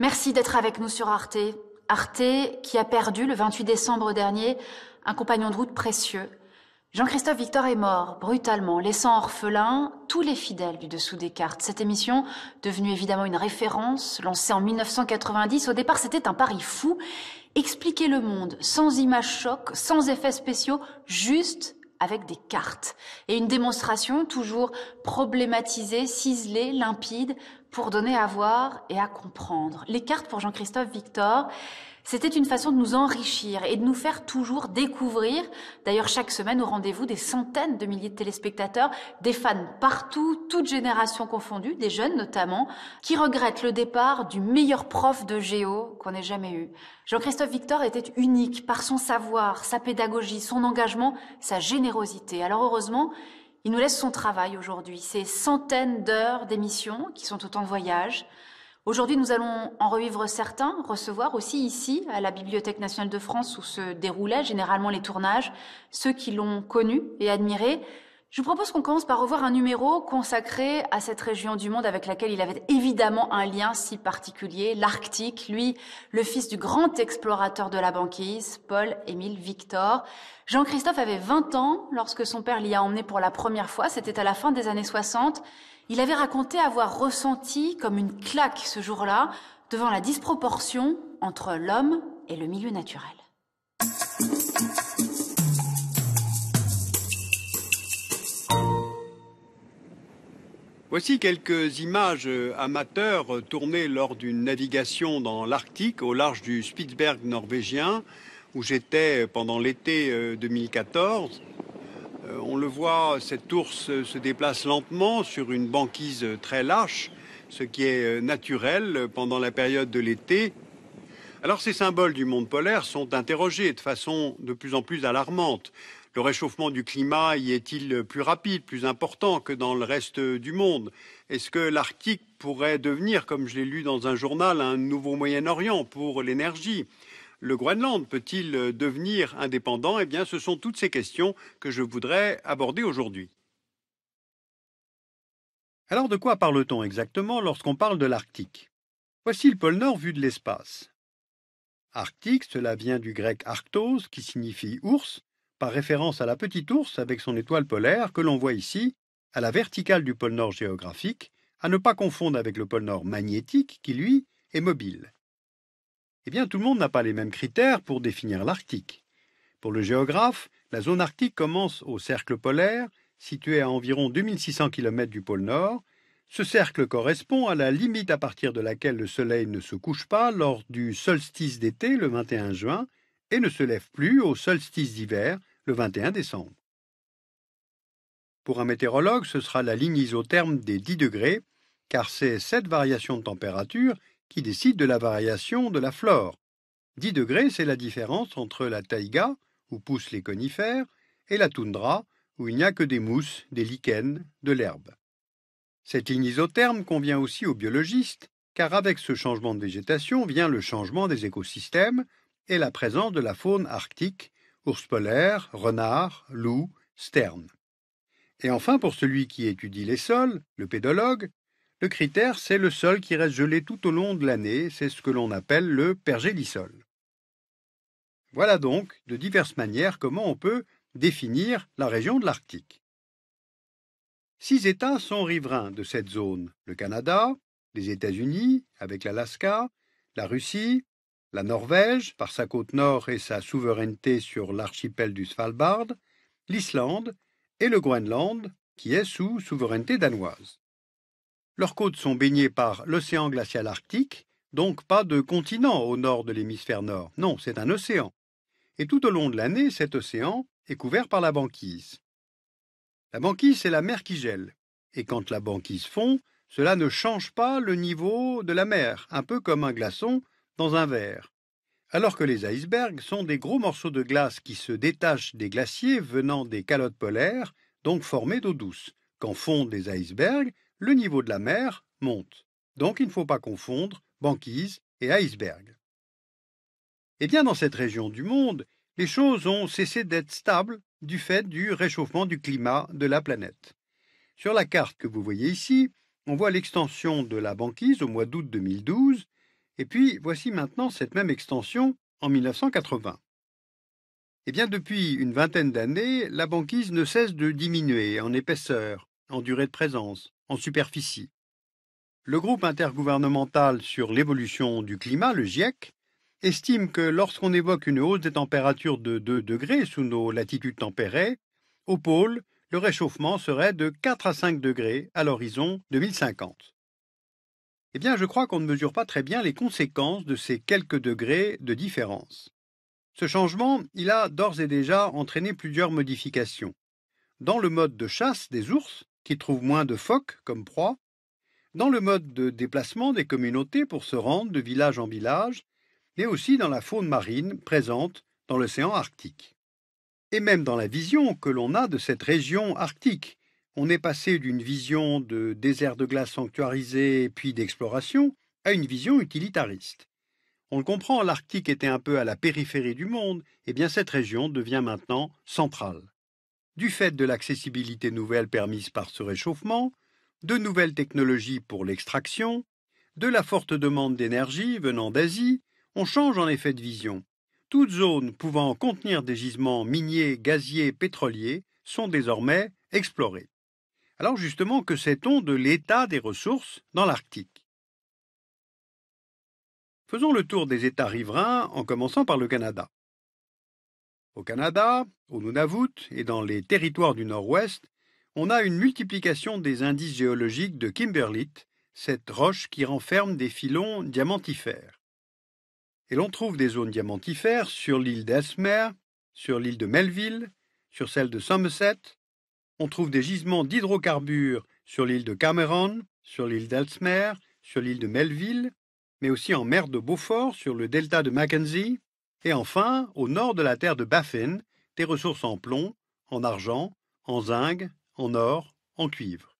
Merci d'être avec nous sur Arte. Arte qui a perdu le 28 décembre dernier un compagnon de route précieux. Jean-Christophe Victor est mort brutalement, laissant orphelins tous les fidèles du Dessous des cartes. Cette émission, devenue évidemment une référence, lancée en 1990, au départ c'était un pari fou. Expliquer le monde sans images choc, sans effets spéciaux, juste avec des cartes. Et une démonstration toujours problématisée, ciselée, limpide, pour donner à voir et à comprendre. Les cartes pour Jean-Christophe Victor, c'était une façon de nous enrichir et de nous faire toujours découvrir, d'ailleurs chaque semaine au rendez-vous, des centaines de milliers de téléspectateurs, des fans partout, toutes générations confondues, des jeunes notamment, qui regrettent le départ du meilleur prof de géo qu'on ait jamais eu. Jean-Christophe Victor était unique par son savoir, sa pédagogie, son engagement, sa générosité. Alors heureusement, il nous laisse son travail aujourd'hui, ces centaines d'heures d'émissions qui sont autant de voyages. Aujourd'hui, nous allons en revivre certains, recevoir aussi ici, à la Bibliothèque nationale de France, où se déroulaient généralement les tournages, ceux qui l'ont connu et admiré. Je vous propose qu'on commence par revoir un numéro consacré à cette région du monde avec laquelle il avait évidemment un lien si particulier, l'Arctique, lui, le fils du grand explorateur de la banquise, Paul-Émile Victor. Jean-Christophe avait 20 ans lorsque son père l'y a emmené pour la première fois, c'était à la fin des années 60. Il avait raconté avoir ressenti comme une claque ce jour-là devant la disproportion entre l'homme et le milieu naturel. Voici quelques images amateurs tournées lors d'une navigation dans l'Arctique au large du Spitsberg norvégien où j'étais pendant l'été 2014. On le voit, cet ours se déplace lentement sur une banquise très lâche, ce qui est naturel pendant la période de l'été. Alors ces symboles du monde polaire sont interrogés de façon de plus en plus alarmante. Le réchauffement du climat y est-il plus rapide, plus important que dans le reste du monde? Est-ce que l'Arctique pourrait devenir, comme je l'ai lu dans un journal, un nouveau Moyen-Orient pour l'énergie? Le Groenland peut-il devenir indépendant? Eh bien, ce sont toutes ces questions que je voudrais aborder aujourd'hui. Alors, de quoi parle-t-on exactement lorsqu'on parle de l'Arctique? Voici le pôle Nord vu de l'espace. Arctique, cela vient du grec arctos, qui signifie ours, par référence à la petite ours avec son étoile polaire que l'on voit ici, à la verticale du pôle Nord géographique, à ne pas confondre avec le pôle Nord magnétique, qui, lui, est mobile. Eh bien, tout le monde n'a pas les mêmes critères pour définir l'Arctique. Pour le géographe, la zone arctique commence au cercle polaire, situé à environ 2600 km du pôle Nord. Ce cercle correspond à la limite à partir de laquelle le soleil ne se couche pas lors du solstice d'été, le 21 juin, et ne se lève plus au solstice d'hiver, le 21 décembre. Pour un météorologue, ce sera la ligne isotherme des 10 degrés, car c'est cette variation de température qui décide de la variation de la flore. 10 degrés, c'est la différence entre la taïga, où poussent les conifères, et la toundra, où il n'y a que des mousses, des lichens, de l'herbe. Cette ligne isotherme convient aussi aux biologistes, car avec ce changement de végétation vient le changement des écosystèmes et la présence de la faune arctique, ours polaires, renards, loups, sternes. Et enfin, pour celui qui étudie les sols, le pédologue, le critère, c'est le sol qui reste gelé tout au long de l'année, c'est ce que l'on appelle le pergélisol. Voilà donc, de diverses manières, comment on peut définir la région de l'Arctique. 6 États sont riverains de cette zone, le Canada, les États-Unis, avec l'Alaska, la Russie, la Norvège, par sa côte nord et sa souveraineté sur l'archipel du Svalbard, l'Islande et le Groenland, qui est sous souveraineté danoise. Leurs côtes sont baignées par l'océan glacial arctique, donc pas de continent au nord de l'hémisphère nord, non, c'est un océan. Et tout au long de l'année, cet océan est couvert par la banquise. La banquise, c'est la mer qui gèle, et quand la banquise fond, cela ne change pas le niveau de la mer, un peu comme un glaçon dans un verre. Alors que les icebergs sont des gros morceaux de glace qui se détachent des glaciers venant des calottes polaires, donc formés d'eau douce. Quand fondent les icebergs, le niveau de la mer monte. Donc il ne faut pas confondre banquise et iceberg. Eh bien, dans cette région du monde, les choses ont cessé d'être stables du fait du réchauffement du climat de la planète. Sur la carte que vous voyez ici, on voit l'extension de la banquise au mois d'août 2012, Et puis, voici maintenant cette même extension en 1980. Eh bien, depuis une vingtaine d'années, la banquise ne cesse de diminuer en épaisseur, en durée de présence, en superficie. Le groupe intergouvernemental sur l'évolution du climat, le GIEC, estime que lorsqu'on évoque une hausse des températures de 2 degrés sous nos latitudes tempérées, au pôle, le réchauffement serait de 4 à 5 degrés à l'horizon 2050. Eh bien, je crois qu'on ne mesure pas très bien les conséquences de ces quelques degrés de différence. Ce changement, il a d'ores et déjà entraîné plusieurs modifications. Dans le mode de chasse des ours, qui trouvent moins de phoques comme proie, dans le mode de déplacement des communautés pour se rendre de village en village, mais aussi dans la faune marine présente dans l'océan Arctique. Et même dans la vision que l'on a de cette région arctique. On est passé d'une vision de désert de glace sanctuarisé puis d'exploration à une vision utilitariste. On le comprend, l'Arctique était un peu à la périphérie du monde, et bien cette région devient maintenant centrale. Du fait de l'accessibilité nouvelle permise par ce réchauffement, de nouvelles technologies pour l'extraction, de la forte demande d'énergie venant d'Asie, on change en effet de vision. Toutes zones pouvant contenir des gisements miniers, gaziers, pétroliers sont désormais explorées. Alors justement, que sait-on de l'état des ressources dans l'Arctique? Faisons le tour des États riverains en commençant par le Canada. Au Canada, au Nunavut et dans les territoires du Nord-Ouest, on a une multiplication des indices géologiques de kimberlite, cette roche qui renferme des filons diamantifères. Et l'on trouve des zones diamantifères sur l'île d'Ellesmere, sur l'île de Melville, sur celle de Somerset. On trouve des gisements d'hydrocarbures sur l'île de Cameron, sur l'île d'Ellesmere, sur l'île de Melville, mais aussi en mer de Beaufort, sur le delta de Mackenzie, et enfin, au nord de la terre de Baffin, des ressources en plomb, en argent, en zinc, en or, en cuivre.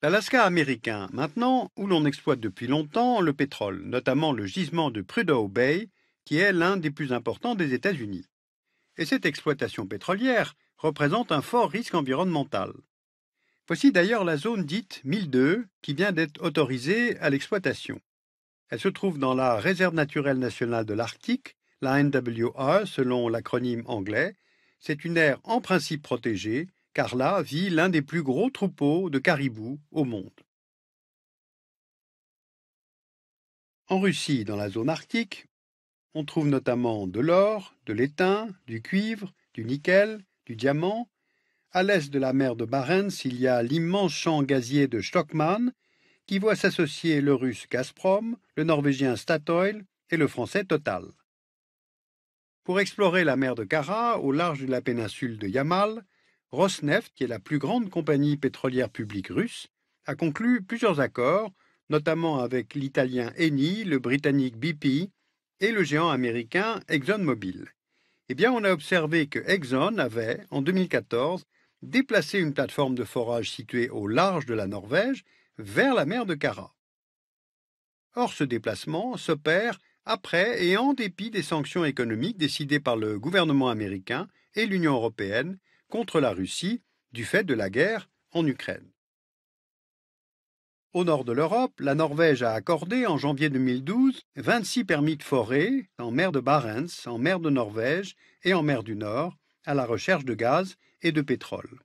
L'Alaska américain, maintenant, où l'on exploite depuis longtemps le pétrole, notamment le gisement de Prudhoe Bay, qui est l'un des plus importants des États-Unis. Et cette exploitation pétrolière représente un fort risque environnemental. Voici d'ailleurs la zone dite 1002 qui vient d'être autorisée à l'exploitation. Elle se trouve dans la Réserve naturelle nationale de l'Arctique, la NWR selon l'acronyme anglais. C'est une aire en principe protégée, car là vit l'un des plus gros troupeaux de caribous au monde. En Russie, dans la zone arctique, on trouve notamment de l'or, de l'étain, du cuivre, du nickel, du diamant. À l'est de la mer de Barents, il y a l'immense champ gazier de Stockman, qui voit s'associer le russe Gazprom, le norvégien Statoil et le français Total. Pour explorer la mer de Kara, au large de la péninsule de Yamal, Rosneft, qui est la plus grande compagnie pétrolière publique russe, a conclu plusieurs accords, notamment avec l'italien Eni, le britannique BP et le géant américain ExxonMobil. Eh bien, on a observé que Exxon avait, en 2014, déplacé une plateforme de forage située au large de la Norvège vers la mer de Kara. Or, ce déplacement s'opère après et en dépit des sanctions économiques décidées par le gouvernement américain et l'Union européenne contre la Russie du fait de la guerre en Ukraine. Au nord de l'Europe, la Norvège a accordé en janvier 2012 26 permis de forêt en mer de Barents, en mer de Norvège et en mer du Nord à la recherche de gaz et de pétrole.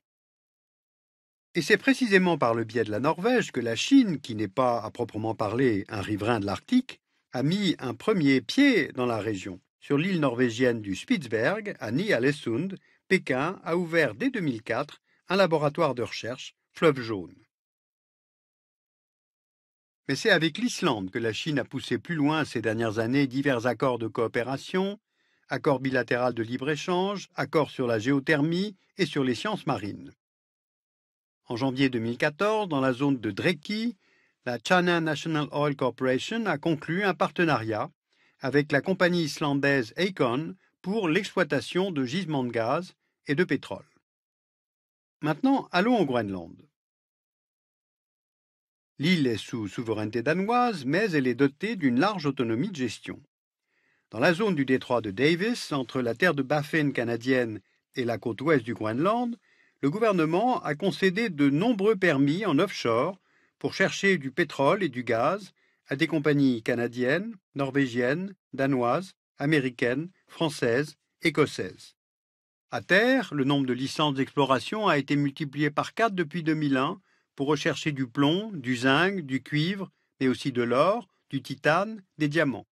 Et c'est précisément par le biais de la Norvège que la Chine, qui n'est pas à proprement parler un riverain de l'Arctique, a mis un premier pied dans la région. Sur l'île norvégienne du Spitsberg, à Ny-Ålesund, Pékin a ouvert dès 2004 un laboratoire de recherche, Fleuve jaune. Mais c'est avec l'Islande que la Chine a poussé plus loin ces dernières années divers accords de coopération, accords bilatéraux de libre-échange, accords sur la géothermie et sur les sciences marines. En janvier 2014, dans la zone de Dreki, la China National Oil Corporation a conclu un partenariat avec la compagnie islandaise Aecon pour l'exploitation de gisements de gaz et de pétrole. Maintenant, allons au Groenland. L'île est sous souveraineté danoise, mais elle est dotée d'une large autonomie de gestion. Dans la zone du détroit de Davis, entre la terre de Baffin canadienne et la côte ouest du Groenland, le gouvernement a concédé de nombreux permis en offshore pour chercher du pétrole et du gaz à des compagnies canadiennes, norvégiennes, danoises, américaines, françaises, écossaises. À terre, le nombre de licences d'exploration a été multiplié par 4 depuis 2001 pour rechercher du plomb, du zinc, du cuivre, mais aussi de l'or, du titane, des diamants.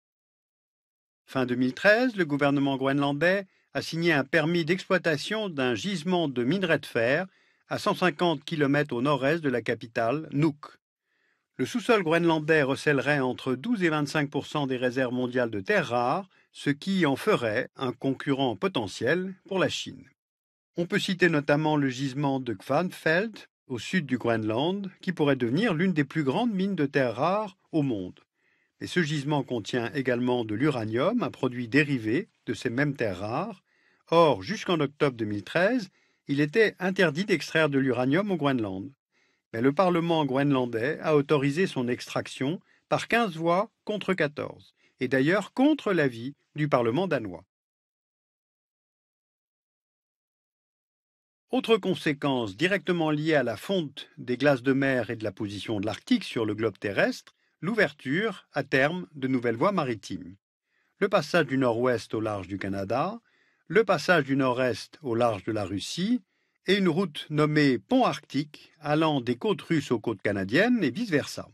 Fin 2013, le gouvernement groenlandais a signé un permis d'exploitation d'un gisement de minerai de fer à 150 km au nord-est de la capitale, Nuuk. Le sous-sol groenlandais recèlerait entre 12 et 25% des réserves mondiales de terres rares, ce qui en ferait un concurrent potentiel pour la Chine. On peut citer notamment le gisement de Kvanefjeld, au sud du Groenland, qui pourrait devenir l'une des plus grandes mines de terres rares au monde. Et ce gisement contient également de l'uranium, un produit dérivé de ces mêmes terres rares. Or, jusqu'en octobre 2013, il était interdit d'extraire de l'uranium au Groenland. Mais le Parlement groenlandais a autorisé son extraction par 15 voix contre 14, et d'ailleurs contre l'avis du Parlement danois. Autre conséquence directement liée à la fonte des glaces de mer et de la position de l'Arctique sur le globe terrestre, l'ouverture, à terme, de nouvelles voies maritimes. Le passage du nord-ouest au large du Canada, le passage du nord-est au large de la Russie, et une route nommée Pont Arctique allant des côtes russes aux côtes canadiennes et vice-versa.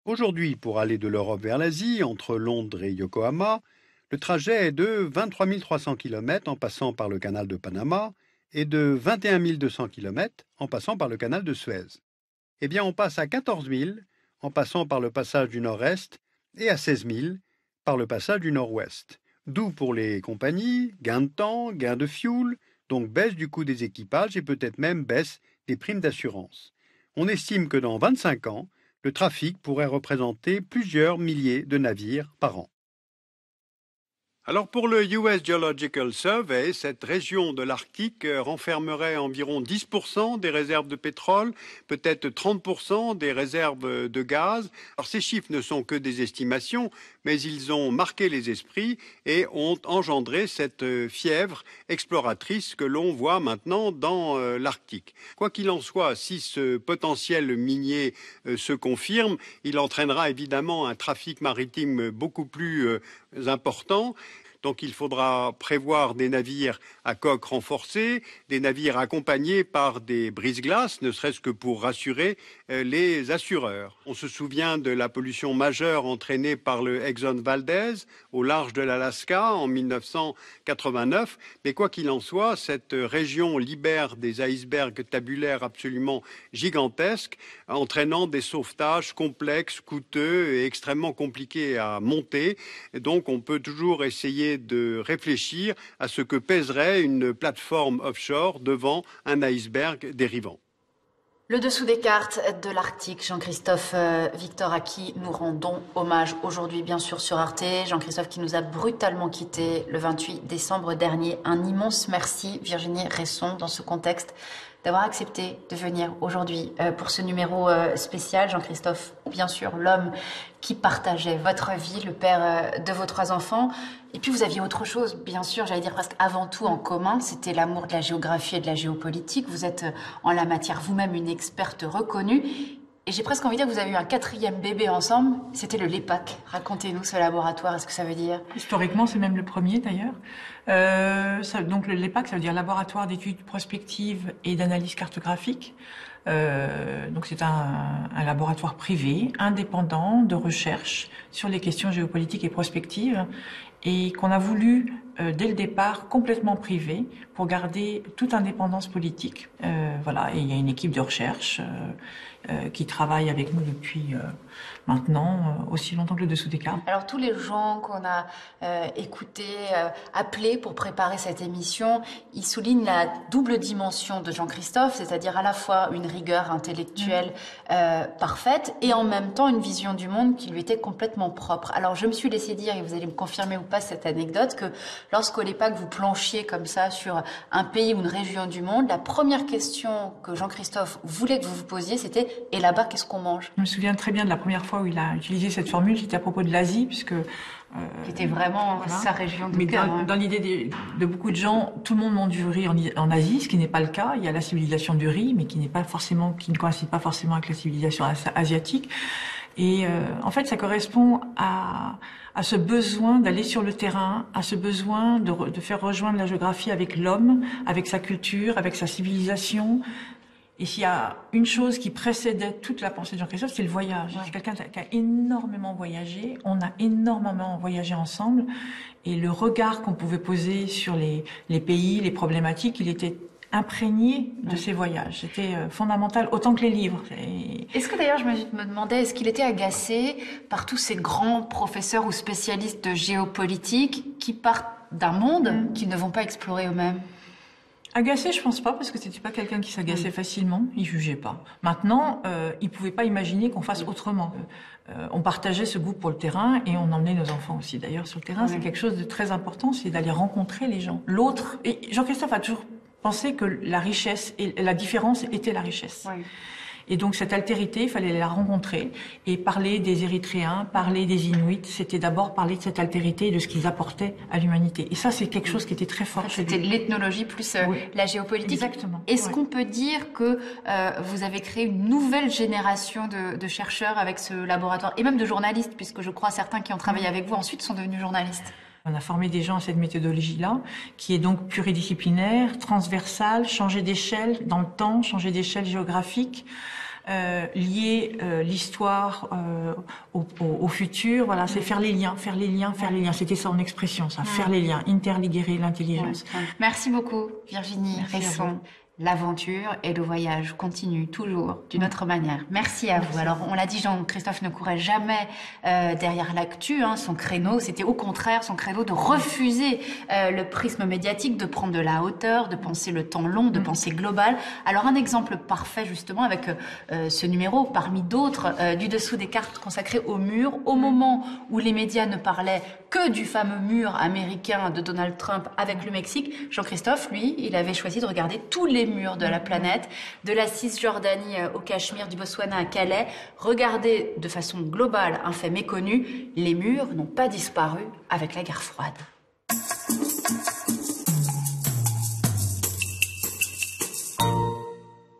Aujourd'hui, pour aller de l'Europe vers l'Asie, entre Londres et Yokohama, le trajet est de 23 300 km en passant par le canal de Panama et de 21 200 km en passant par le canal de Suez. Eh bien, on passe à 14 000 en passant par le passage du nord-est et à 16 000 par le passage du nord-ouest. D'où pour les compagnies, gain de temps, gain de fuel, donc baisse du coût des équipages et peut-être même baisse des primes d'assurance. On estime que dans 25 ans, le trafic pourrait représenter plusieurs milliers de navires par an. Alors pour le US Geological Survey, cette région de l'Arctique renfermerait environ 10% des réserves de pétrole, peut-être 30% des réserves de gaz. Alors ces chiffres ne sont que des estimations, mais ils ont marqué les esprits et ont engendré cette fièvre exploratrice que l'on voit maintenant dans l'Arctique. Quoi qu'il en soit, si ce potentiel minier se confirme, il entraînera évidemment un trafic maritime beaucoup plus important. Donc il faudra prévoir des navires à coque renforcée, des navires accompagnés par des brise-glaces, ne serait-ce que pour rassurer les assureurs. On se souvient de la pollution majeure entraînée par le Exxon Valdez au large de l'Alaska en 1989. Mais quoi qu'il en soit, cette région libère des icebergs tabulaires absolument gigantesques, entraînant des sauvetages complexes, coûteux et extrêmement compliqués à monter. Et donc on peut toujours essayer de réfléchir à ce que pèserait une plateforme offshore devant un iceberg dérivant. Le dessous des cartes de l'Arctique, Jean-Christophe Victor, à qui nous rendons hommage aujourd'hui, bien sûr, sur Arte. Jean-Christophe qui nous a brutalement quittés le 28 décembre dernier. Un immense merci, Virginie Resson, dans ce contexte, d'avoir accepté de venir aujourd'hui pour ce numéro spécial. Jean-Christophe, bien sûr, l'homme qui partageait votre vie, le père de vos 3 enfants. Et puis vous aviez autre chose, bien sûr, j'allais dire presque avant tout en commun, c'était l'amour de la géographie et de la géopolitique. Vous êtes en la matière vous-même une experte reconnue. Et j'ai presque envie de dire que vous avez eu un 4e bébé ensemble, c'était le LEPAC. Racontez-nous ce laboratoire, est-ce que ça veut dire? Historiquement, c'est même le premier d'ailleurs. Donc le LEPAC, ça veut dire Laboratoire d'études prospectives et d'analyse cartographique. Donc c'est un laboratoire privé, indépendant, de recherche sur les questions géopolitiques et prospectives, et qu'on a voulu, dès le départ, complètement privé, pour garder toute indépendance politique. Voilà, et il y a une équipe de recherche qui travaille avec nous depuis maintenant aussi longtemps que le dessous des cartes. Alors tous les gens qu'on a écoutés, appelés pour préparer cette émission, ils soulignent la double dimension de Jean-Christophe, c'est-à-dire à la fois une rigueur intellectuelle parfaite et en même temps une vision du monde qui lui était complètement propre. Alors je me suis laissé dire, et vous allez me confirmer ou pas cette anecdote, que lorsqu'au LEPAC vous planchiez comme ça sur un pays ou une région du monde, la première question que Jean-Christophe voulait que vous vous posiez, c'était « Et là-bas, qu'est-ce qu'on mange ?» Je me souviens très bien de la première fois où il a utilisé cette formule, c'était à propos de l'Asie, puisque Qui était vraiment voilà. sa région de Mais cœur. dans l'idée de beaucoup de gens, tout le monde mange du riz en Asie, ce qui n'est pas le cas. Il y a la civilisation du riz, mais qui ne coïncide pas forcément avec la civilisation asiatique. Et en fait, ça correspond à ce besoin d'aller sur le terrain, à ce besoin de faire rejoindre la géographie avec l'homme, avec sa culture, avec sa civilisation. Et s'il y a une chose qui précédait toute la pensée de Jean-Christophe, c'est le voyage. C'est quelqu'un qui a énormément voyagé. On a énormément voyagé ensemble. Et le regard qu'on pouvait poser sur les pays, les problématiques, il était imprégné de ces voyages. C'était fondamental, autant que les livres. Est-ce que d'ailleurs, je me demandais, est-ce qu'il était agacé par tous ces grands professeurs ou spécialistes de géopolitique qui partent d'un monde qu'ils ne vont pas explorer eux-mêmes? Agacé, je pense pas, parce que c'était pas quelqu'un qui s'agaçait facilement. Il jugeait pas. Maintenant, il pouvait pas imaginer qu'on fasse autrement. On partageait ce goût pour le terrain et on emmenait nos enfants aussi. D'ailleurs, sur le terrain, c'est quelque chose de très important, c'est d'aller rencontrer les gens. L'autre. Et Jean-Christophe a toujours pensé que la richesse et la différence était la richesse. Oui. Et donc cette altérité, il fallait la rencontrer et parler des Érythréens, parler des Inuits. C'était d'abord parler de cette altérité et de ce qu'ils apportaient à l'humanité. Et ça, c'est quelque chose qui était très fort. C'était l'ethnologie plus la géopolitique. Exactement. Est-ce qu'on peut dire que vous avez créé une nouvelle génération de chercheurs avec ce laboratoire et même de journalistes, puisque je crois certains qui ont travaillé avec vous ensuite sont devenus journalistes? On a formé des gens à cette méthodologie-là, qui est donc pluridisciplinaire, transversale, changer d'échelle dans le temps, changer d'échelle géographique, lier l'histoire au futur. Voilà, c'est faire les liens. C'était son expression, ça, faire les liens, interliguer l'intelligence. Merci beaucoup, Virginie Resson. L'aventure et le voyage continuent toujours d'une autre manière. Merci à vous. Alors, on l'a dit, Jean-Christophe ne courait jamais derrière l'actu. Son créneau, c'était au contraire son créneau de refuser le prisme médiatique, de prendre de la hauteur, de penser le temps long, de penser global. Alors, un exemple parfait, justement, avec ce numéro, parmi d'autres, du dessous des cartes consacrées au mur, au moment où les médias ne parlaient que du fameux mur américain de Donald Trump avec le Mexique. Jean-Christophe, lui, il avait choisi de regarder tous les murs de la planète, de la Cisjordanie au Cachemire, du Botswana à Calais. Regardez de façon globale un fait méconnu, les murs n'ont pas disparu avec la guerre froide.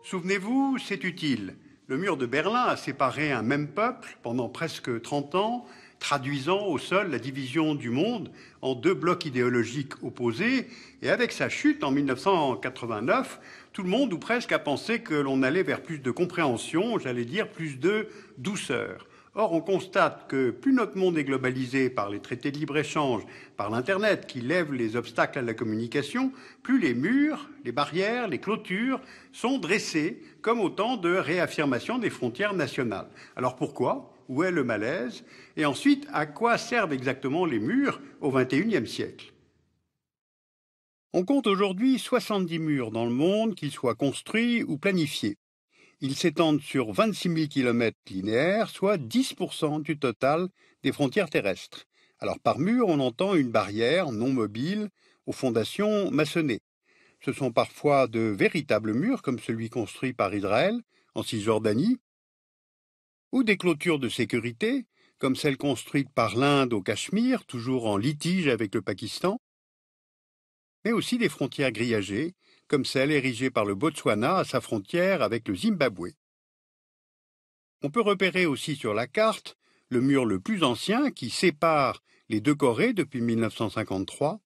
Souvenez-vous, c'est utile. Le mur de Berlin a séparé un même peuple pendant presque 30 ans, traduisant au sol la division du monde en deux blocs idéologiques opposés. Et avec sa chute en 1989, tout le monde ou presque a pensé que l'on allait vers plus de compréhension, j'allais dire plus de douceur. Or, on constate que plus notre monde est globalisé par les traités de libre-échange, par l'Internet qui lève les obstacles à la communication, plus les murs, les barrières, les clôtures sont dressés comme autant de réaffirmation des frontières nationales. Alors pourquoi ? Où est le malaise? Et ensuite, à quoi servent exactement les murs au XXIe siècle? On compte aujourd'hui 70 murs dans le monde, qu'ils soient construits ou planifiés. Ils s'étendent sur 26 000 km linéaires, soit 10% du total des frontières terrestres. Alors par mur, on entend une barrière non mobile aux fondations maçonnées. Ce sont parfois de véritables murs, comme celui construit par Israël en Cisjordanie, ou des clôtures de sécurité, comme celle construite par l'Inde au Cachemire, toujours en litige avec le Pakistan, mais aussi des frontières grillagées, comme celle érigée par le Botswana à sa frontière avec le Zimbabwe. On peut repérer aussi sur la carte le mur le plus ancien qui sépare les deux Corées depuis 1953,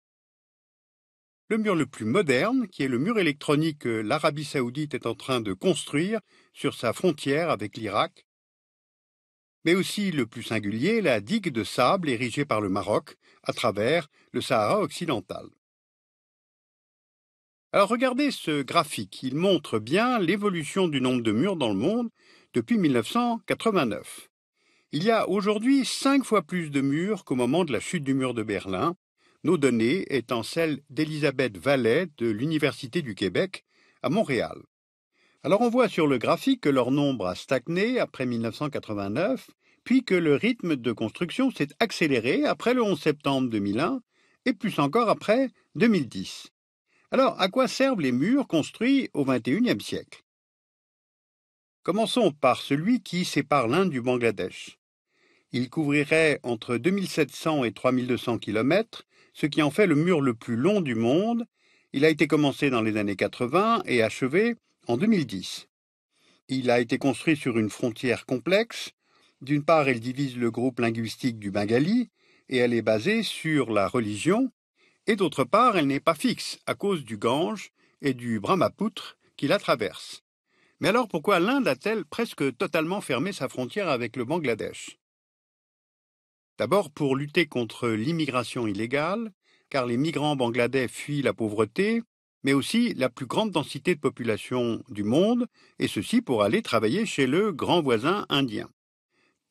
le mur le plus moderne, qui est le mur électronique que l'Arabie saoudite est en train de construire sur sa frontière avec l'Irak, mais aussi le plus singulier, la digue de sable érigée par le Maroc à travers le Sahara occidental. Alors regardez ce graphique, il montre bien l'évolution du nombre de murs dans le monde depuis 1989. Il y a aujourd'hui 5 fois plus de murs qu'au moment de la chute du mur de Berlin, nos données étant celles d'Elisabeth Vallet de l'Université du Québec à Montréal. Alors on voit sur le graphique que leur nombre a stagné après 1989, puis que le rythme de construction s'est accéléré après le 11 septembre 2001 et plus encore après 2010. Alors, à quoi servent les murs construits au XXIe siècle? Commençons par celui qui sépare l'Inde du Bangladesh. Il couvrirait entre 2700 et 3200 km, ce qui en fait le mur le plus long du monde. Il a été commencé dans les années 80 et achevé en 2010. Il a été construit sur une frontière complexe. D'une part, elle divise le groupe linguistique du bengali et elle est basée sur la religion. Et d'autre part, elle n'est pas fixe à cause du Gange et du Brahmapoutre qui la traverse. Mais alors pourquoi l'Inde a-t-elle presque totalement fermé sa frontière avec le Bangladesh? D'abord pour lutter contre l'immigration illégale, car les migrants bangladais fuient la pauvreté, mais aussi la plus grande densité de population du monde, et ceci pour aller travailler chez le grand voisin indien.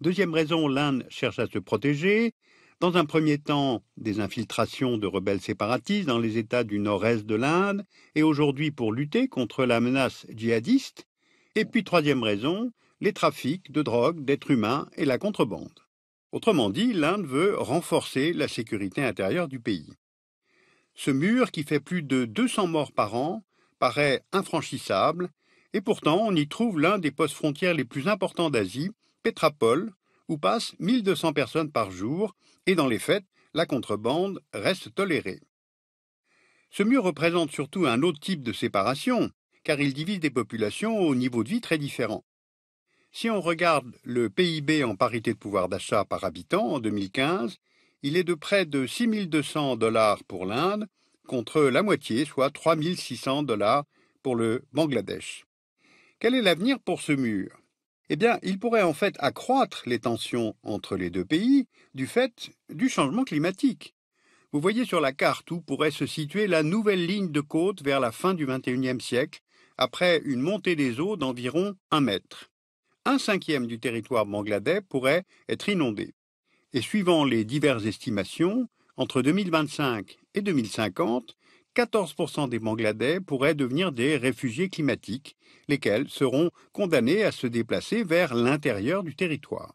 Deuxième raison, l'Inde cherche à se protéger. Dans un premier temps, des infiltrations de rebelles séparatistes dans les États du nord-est de l'Inde, et aujourd'hui pour lutter contre la menace djihadiste. Et puis troisième raison, les trafics de drogue, d'êtres humains et la contrebande. Autrement dit, l'Inde veut renforcer la sécurité intérieure du pays. Ce mur, qui fait plus de 200 morts par an, paraît infranchissable, et pourtant on y trouve l'un des postes frontières les plus importants d'Asie, Petrapol, où passent 1200 personnes par jour, et dans les faits, la contrebande reste tolérée. Ce mur représente surtout un autre type de séparation, car il divise des populations au niveau de vie très différent. Si on regarde le PIB en parité de pouvoir d'achat par habitant en 2015, il est de près de 6 200 $ pour l'Inde, contre la moitié, soit 3 600 $ pour le Bangladesh. Quel est l'avenir pour ce mur? Eh bien, il pourrait en fait accroître les tensions entre les deux pays du fait du changement climatique. Vous voyez sur la carte où pourrait se situer la nouvelle ligne de côte vers la fin du XXIe siècle, après une montée des eaux d'environ 1 mètre. 1/5 du territoire bangladais pourrait être inondé. Et suivant les diverses estimations, entre 2025 et 2050, 14% des Bangladais pourraient devenir des réfugiés climatiques, lesquels seront condamnés à se déplacer vers l'intérieur du territoire.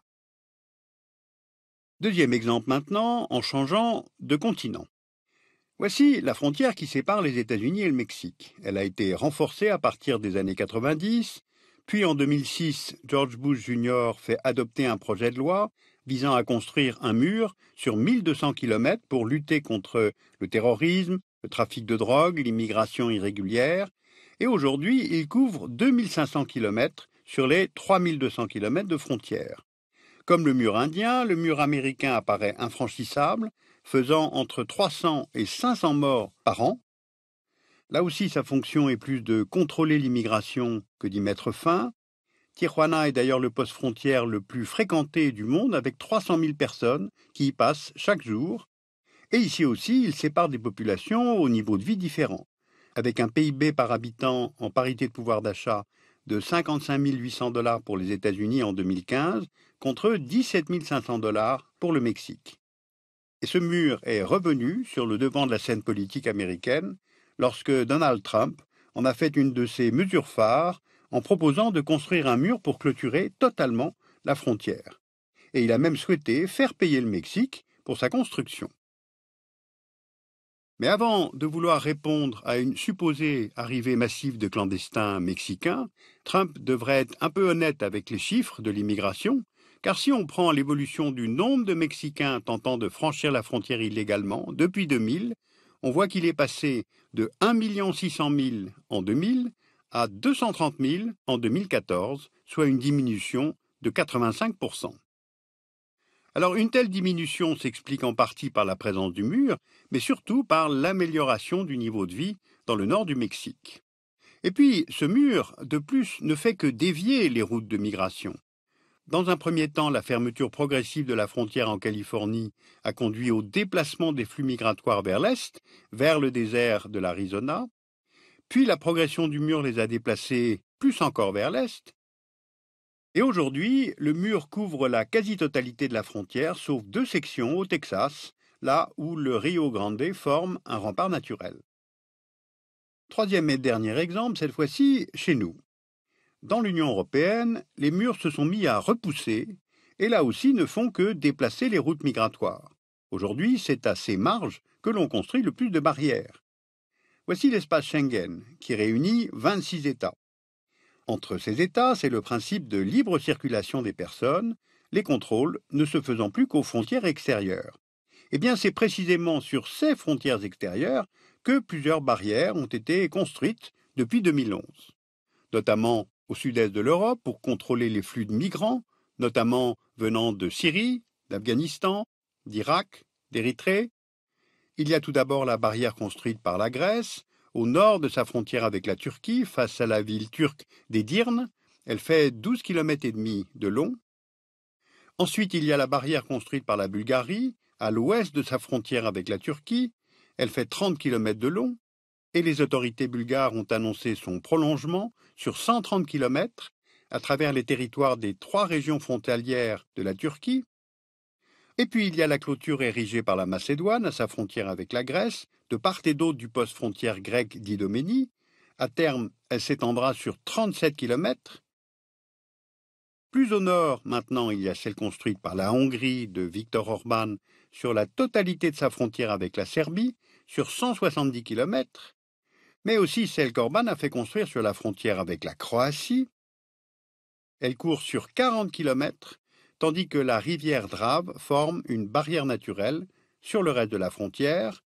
Deuxième exemple maintenant, en changeant de continent. Voici la frontière qui sépare les États-Unis et le Mexique. Elle a été renforcée à partir des années 90. Puis en 2006, George Bush Jr. fait adopter un projet de loi visant à construire un mur sur 1200 km pour lutter contre le terrorisme, le trafic de drogue, l'immigration irrégulière. Et aujourd'hui, il couvre 2500 km sur les 3200 km de frontières. Comme le mur indien, le mur américain apparaît infranchissable, faisant entre 300 et 500 morts par an. Là aussi, sa fonction est plus de contrôler l'immigration que d'y mettre fin. Tijuana est d'ailleurs le poste frontière le plus fréquenté du monde, avec 300 000 personnes qui y passent chaque jour. Et ici aussi, il sépare des populations au niveau de vie différent, avec un PIB par habitant en parité de pouvoir d'achat de 55 800 $ pour les États-Unis en 2015, contre 17 500 $ pour le Mexique. Et ce mur est revenu sur le devant de la scène politique américaine, lorsque Donald Trump en a fait une de ses mesures phares en proposant de construire un mur pour clôturer totalement la frontière. Et il a même souhaité faire payer le Mexique pour sa construction. Mais avant de vouloir répondre à une supposée arrivée massive de clandestins mexicains, Trump devrait être un peu honnête avec les chiffres de l'immigration, car si on prend l'évolution du nombre de Mexicains tentant de franchir la frontière illégalement depuis 2000, on voit qu'il est passé de 1 600 000 en 2000 à 230 000 en 2014, soit une diminution de 85%. Alors une telle diminution s'explique en partie par la présence du mur, mais surtout par l'amélioration du niveau de vie dans le nord du Mexique. Et puis, ce mur, de plus, ne fait que dévier les routes de migration. Dans un premier temps, la fermeture progressive de la frontière en Californie a conduit au déplacement des flux migratoires vers l'est, vers le désert de l'Arizona. Puis la progression du mur les a déplacés plus encore vers l'est. Et aujourd'hui, le mur couvre la quasi-totalité de la frontière, sauf 2 sections au Texas, là où le Rio Grande forme un rempart naturel. Troisième et dernier exemple, cette fois-ci, chez nous. Dans l'Union européenne, les murs se sont mis à repousser et là aussi ne font que déplacer les routes migratoires. Aujourd'hui, c'est à ces marges que l'on construit le plus de barrières. Voici l'espace Schengen, qui réunit 26 États. Entre ces États, c'est le principe de libre circulation des personnes, les contrôles ne se faisant plus qu'aux frontières extérieures. Eh bien, c'est précisément sur ces frontières extérieures que plusieurs barrières ont été construites depuis 2011, notamment au sud-est de l'Europe pour contrôler les flux de migrants, notamment venant de Syrie, d'Afghanistan, d'Irak, d'Érythrée. Il y a tout d'abord la barrière construite par la Grèce, au nord de sa frontière avec la Turquie, face à la ville turque d'Edirne. Elle fait 12,5 km de long. Ensuite, il y a la barrière construite par la Bulgarie, à l'ouest de sa frontière avec la Turquie. Elle fait 30 km de long. Et les autorités bulgares ont annoncé son prolongement sur 130 km à travers les territoires des 3 régions frontalières de la Turquie. Et puis il y a la clôture érigée par la Macédoine à sa frontière avec la Grèce, de part et d'autre du poste frontière grec d'Idoménie. À terme, elle s'étendra sur 37 km. Plus au nord, maintenant, il y a celle construite par la Hongrie de Viktor Orban sur la totalité de sa frontière avec la Serbie, sur 170 km, mais aussi celle qu'Orban a fait construire sur la frontière avec la Croatie. Elle court sur 40 km, tandis que la rivière Drave forme une barrière naturelle sur le reste de la frontière,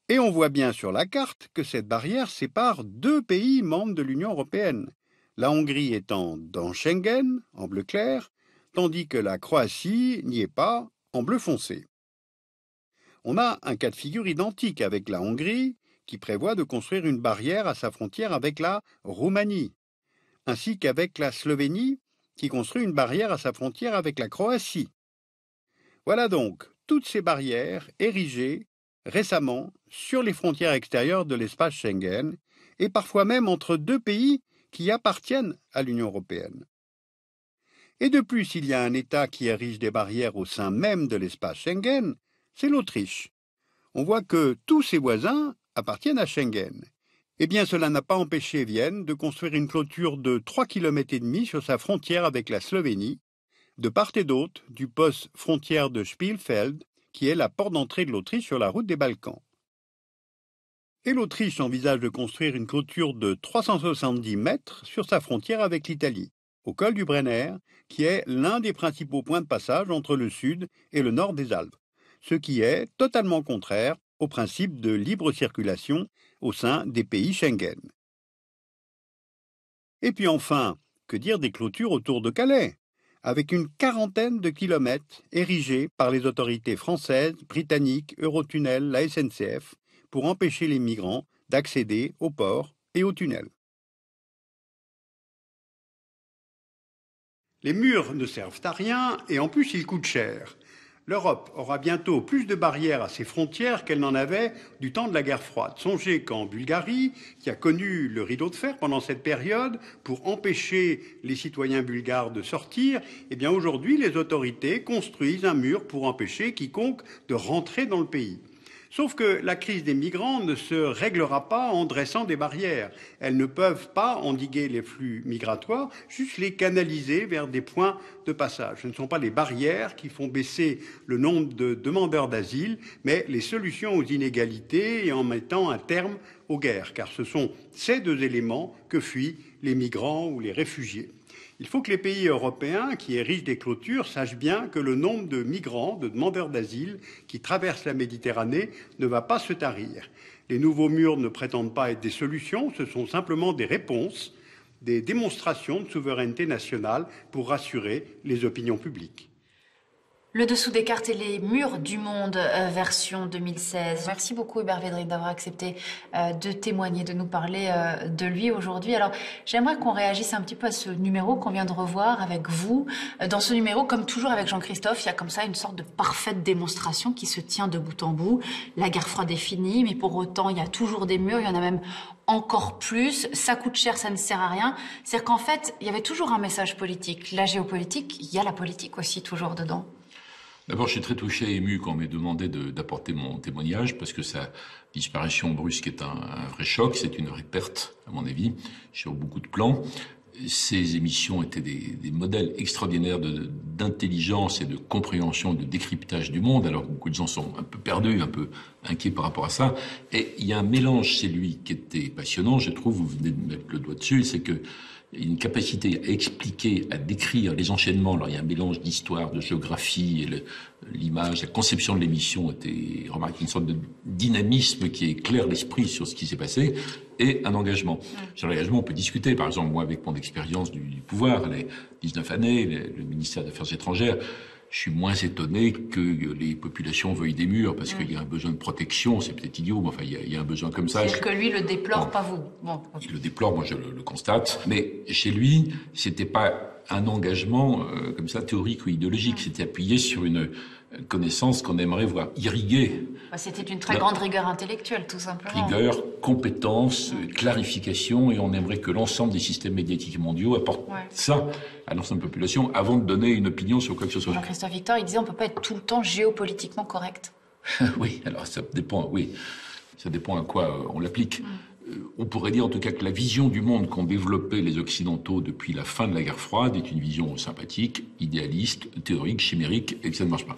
et on voit bien sur la carte que cette barrière sépare 2 pays membres de l'Union européenne, la Hongrie étant dans Schengen, en bleu clair, tandis que la Croatie n'y est pas, en bleu foncé. On a un cas de figure identique avec la Hongrie, qui prévoit de construire une barrière à sa frontière avec la Roumanie, ainsi qu'avec la Slovénie, qui construit une barrière à sa frontière avec la Croatie. Voilà donc toutes ces barrières érigées récemment sur les frontières extérieures de l'espace Schengen, et parfois même entre 2 pays qui appartiennent à l'Union européenne. Et de plus, il y a un État qui érige des barrières au sein même de l'espace Schengen, c'est l'Autriche. On voit que tous ses voisins appartiennent à Schengen. Eh bien, cela n'a pas empêché Vienne de construire une clôture de 3,5 km sur sa frontière avec la Slovénie, de part et d'autre du poste frontière de Spielfeld, qui est la porte d'entrée de l'Autriche sur la route des Balkans. Et l'Autriche envisage de construire une clôture de 370 mètres sur sa frontière avec l'Italie, au col du Brenner, qui est l'un des principaux points de passage entre le sud et le nord des Alpes, ce qui est totalement contraire au principe de libre circulation au sein des pays Schengen. Et puis enfin, que dire des clôtures autour de Calais, avec une 40aine de kilomètres érigés par les autorités françaises, britanniques, Eurotunnel, la SNCF, pour empêcher les migrants d'accéder au port et au tunnel. Les murs ne servent à rien et en plus ils coûtent cher. L'Europe aura bientôt plus de barrières à ses frontières qu'elle n'en avait du temps de la guerre froide. Songez qu'en Bulgarie, qui a connu le rideau de fer pendant cette période, pour empêcher les citoyens bulgares de sortir, eh bien aujourd'hui les autorités construisent un mur pour empêcher quiconque de rentrer dans le pays. Sauf que la crise des migrants ne se réglera pas en dressant des barrières. Elles ne peuvent pas endiguer les flux migratoires, juste les canaliser vers des points de passage. Ce ne sont pas les barrières qui font baisser le nombre de demandeurs d'asile, mais les solutions aux inégalités et en mettant un terme aux guerres, car ce sont ces 2 éléments que fuient les migrants ou les réfugiés. Il faut que les pays européens qui érigent des clôtures sachent bien que le nombre de migrants, de demandeurs d'asile qui traversent la Méditerranée ne va pas se tarir. Les nouveaux murs ne prétendent pas être des solutions, ce sont simplement des réponses, des démonstrations de souveraineté nationale pour rassurer les opinions publiques. Le dessous des cartes et les murs du monde, version 2016. Merci beaucoup Hubert Védrine d'avoir accepté de témoigner, de nous parler de lui aujourd'hui. Alors, j'aimerais qu'on réagisse un petit peu à ce numéro qu'on vient de revoir avec vous. Dans ce numéro, comme toujours avec Jean-Christophe, il y a comme ça une sorte de parfaite démonstration qui se tient de bout en bout. La guerre froide est finie, mais pour autant, il y a toujours des murs, il y en a même encore plus. Ça coûte cher, ça ne sert à rien. C'est-à-dire qu'en fait, il y avait toujours un message politique. La géopolitique, il y a la politique aussi toujours dedans. D'abord, je suis très touché et ému quand on m'a demandé d'apporter mon témoignage, parce que sa disparition brusque est un vrai choc, c'est une vraie perte, à mon avis, sur beaucoup de plans. Ces émissions étaient des modèles extraordinaires d'intelligence et de compréhension, de décryptage du monde, alors que beaucoup de gens sont un peu perdus, un peu inquiets par rapport à ça. Et il y a un mélange chez lui qui était passionnant, je trouve, vous venez de mettre le doigt dessus, c'est que une capacité à expliquer, à décrire les enchaînements. Alors il y a un mélange d'histoire, de géographie, et l'image, la conception de l'émission était remarquée, une sorte de dynamisme qui éclaire l'esprit sur ce qui s'est passé, et un engagement. Sur l'engagement, on peut discuter. Par exemple, moi, avec mon expérience du pouvoir, les 19 années, le ministère des Affaires étrangères, je suis moins étonné que les populations veuillent des murs parce qu'il y a un besoin de protection. C'est peut-être idiot, mais enfin, il y a un besoin comme ça. C'est que lui le déplore, pas vous. Bon. Il le déplore, moi je le constate. Mais chez lui, c'était pas un engagement comme ça théorique ou idéologique. C'était appuyé sur une connaissance qu'on aimerait voir irriguée. C'était une très grande rigueur intellectuelle, tout simplement. Rigueur, compétence, clarification, et on aimerait que l'ensemble des systèmes médiatiques mondiaux apportent ça à l'ensemble de la population avant de donner une opinion sur quoi que ce soit. Jean-Christophe Victor, il disait on ne peut pas être tout le temps géopolitiquement correct. Oui, alors ça dépend, ça dépend à quoi on l'applique. On pourrait dire en tout cas que la vision du monde qu'ont développé les Occidentaux depuis la fin de la guerre froide est une vision sympathique, idéaliste, théorique, chimérique, et que ça ne marche pas.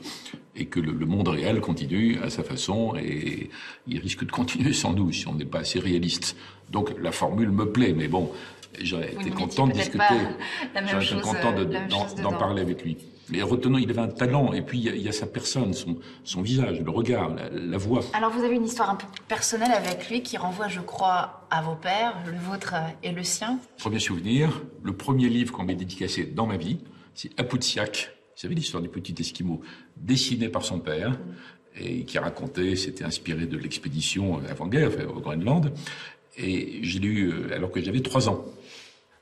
Et que le monde réel continue à sa façon, et il risque de continuer sans nous si on n'est pas assez réaliste. Donc la formule me plaît, mais bon, j'aurais été content de discuter, j'aurais été content d'en parler avec lui. Mais retenons, il avait un talent, et puis il y a sa personne, son visage, le regard, la voix. Alors vous avez une histoire un peu personnelle avec lui qui renvoie, je crois, à vos pères, le vôtre et le sien. Premier souvenir, le premier livre qu'on m'ait dédicacé dans ma vie, c'est Aputsiak. Vous savez l'histoire du petit Esquimau, dessiné par son père, et qui racontait, c'était inspiré de l'expédition avant-guerre au Groenland. Et je l'ai eu alors que j'avais 3 ans.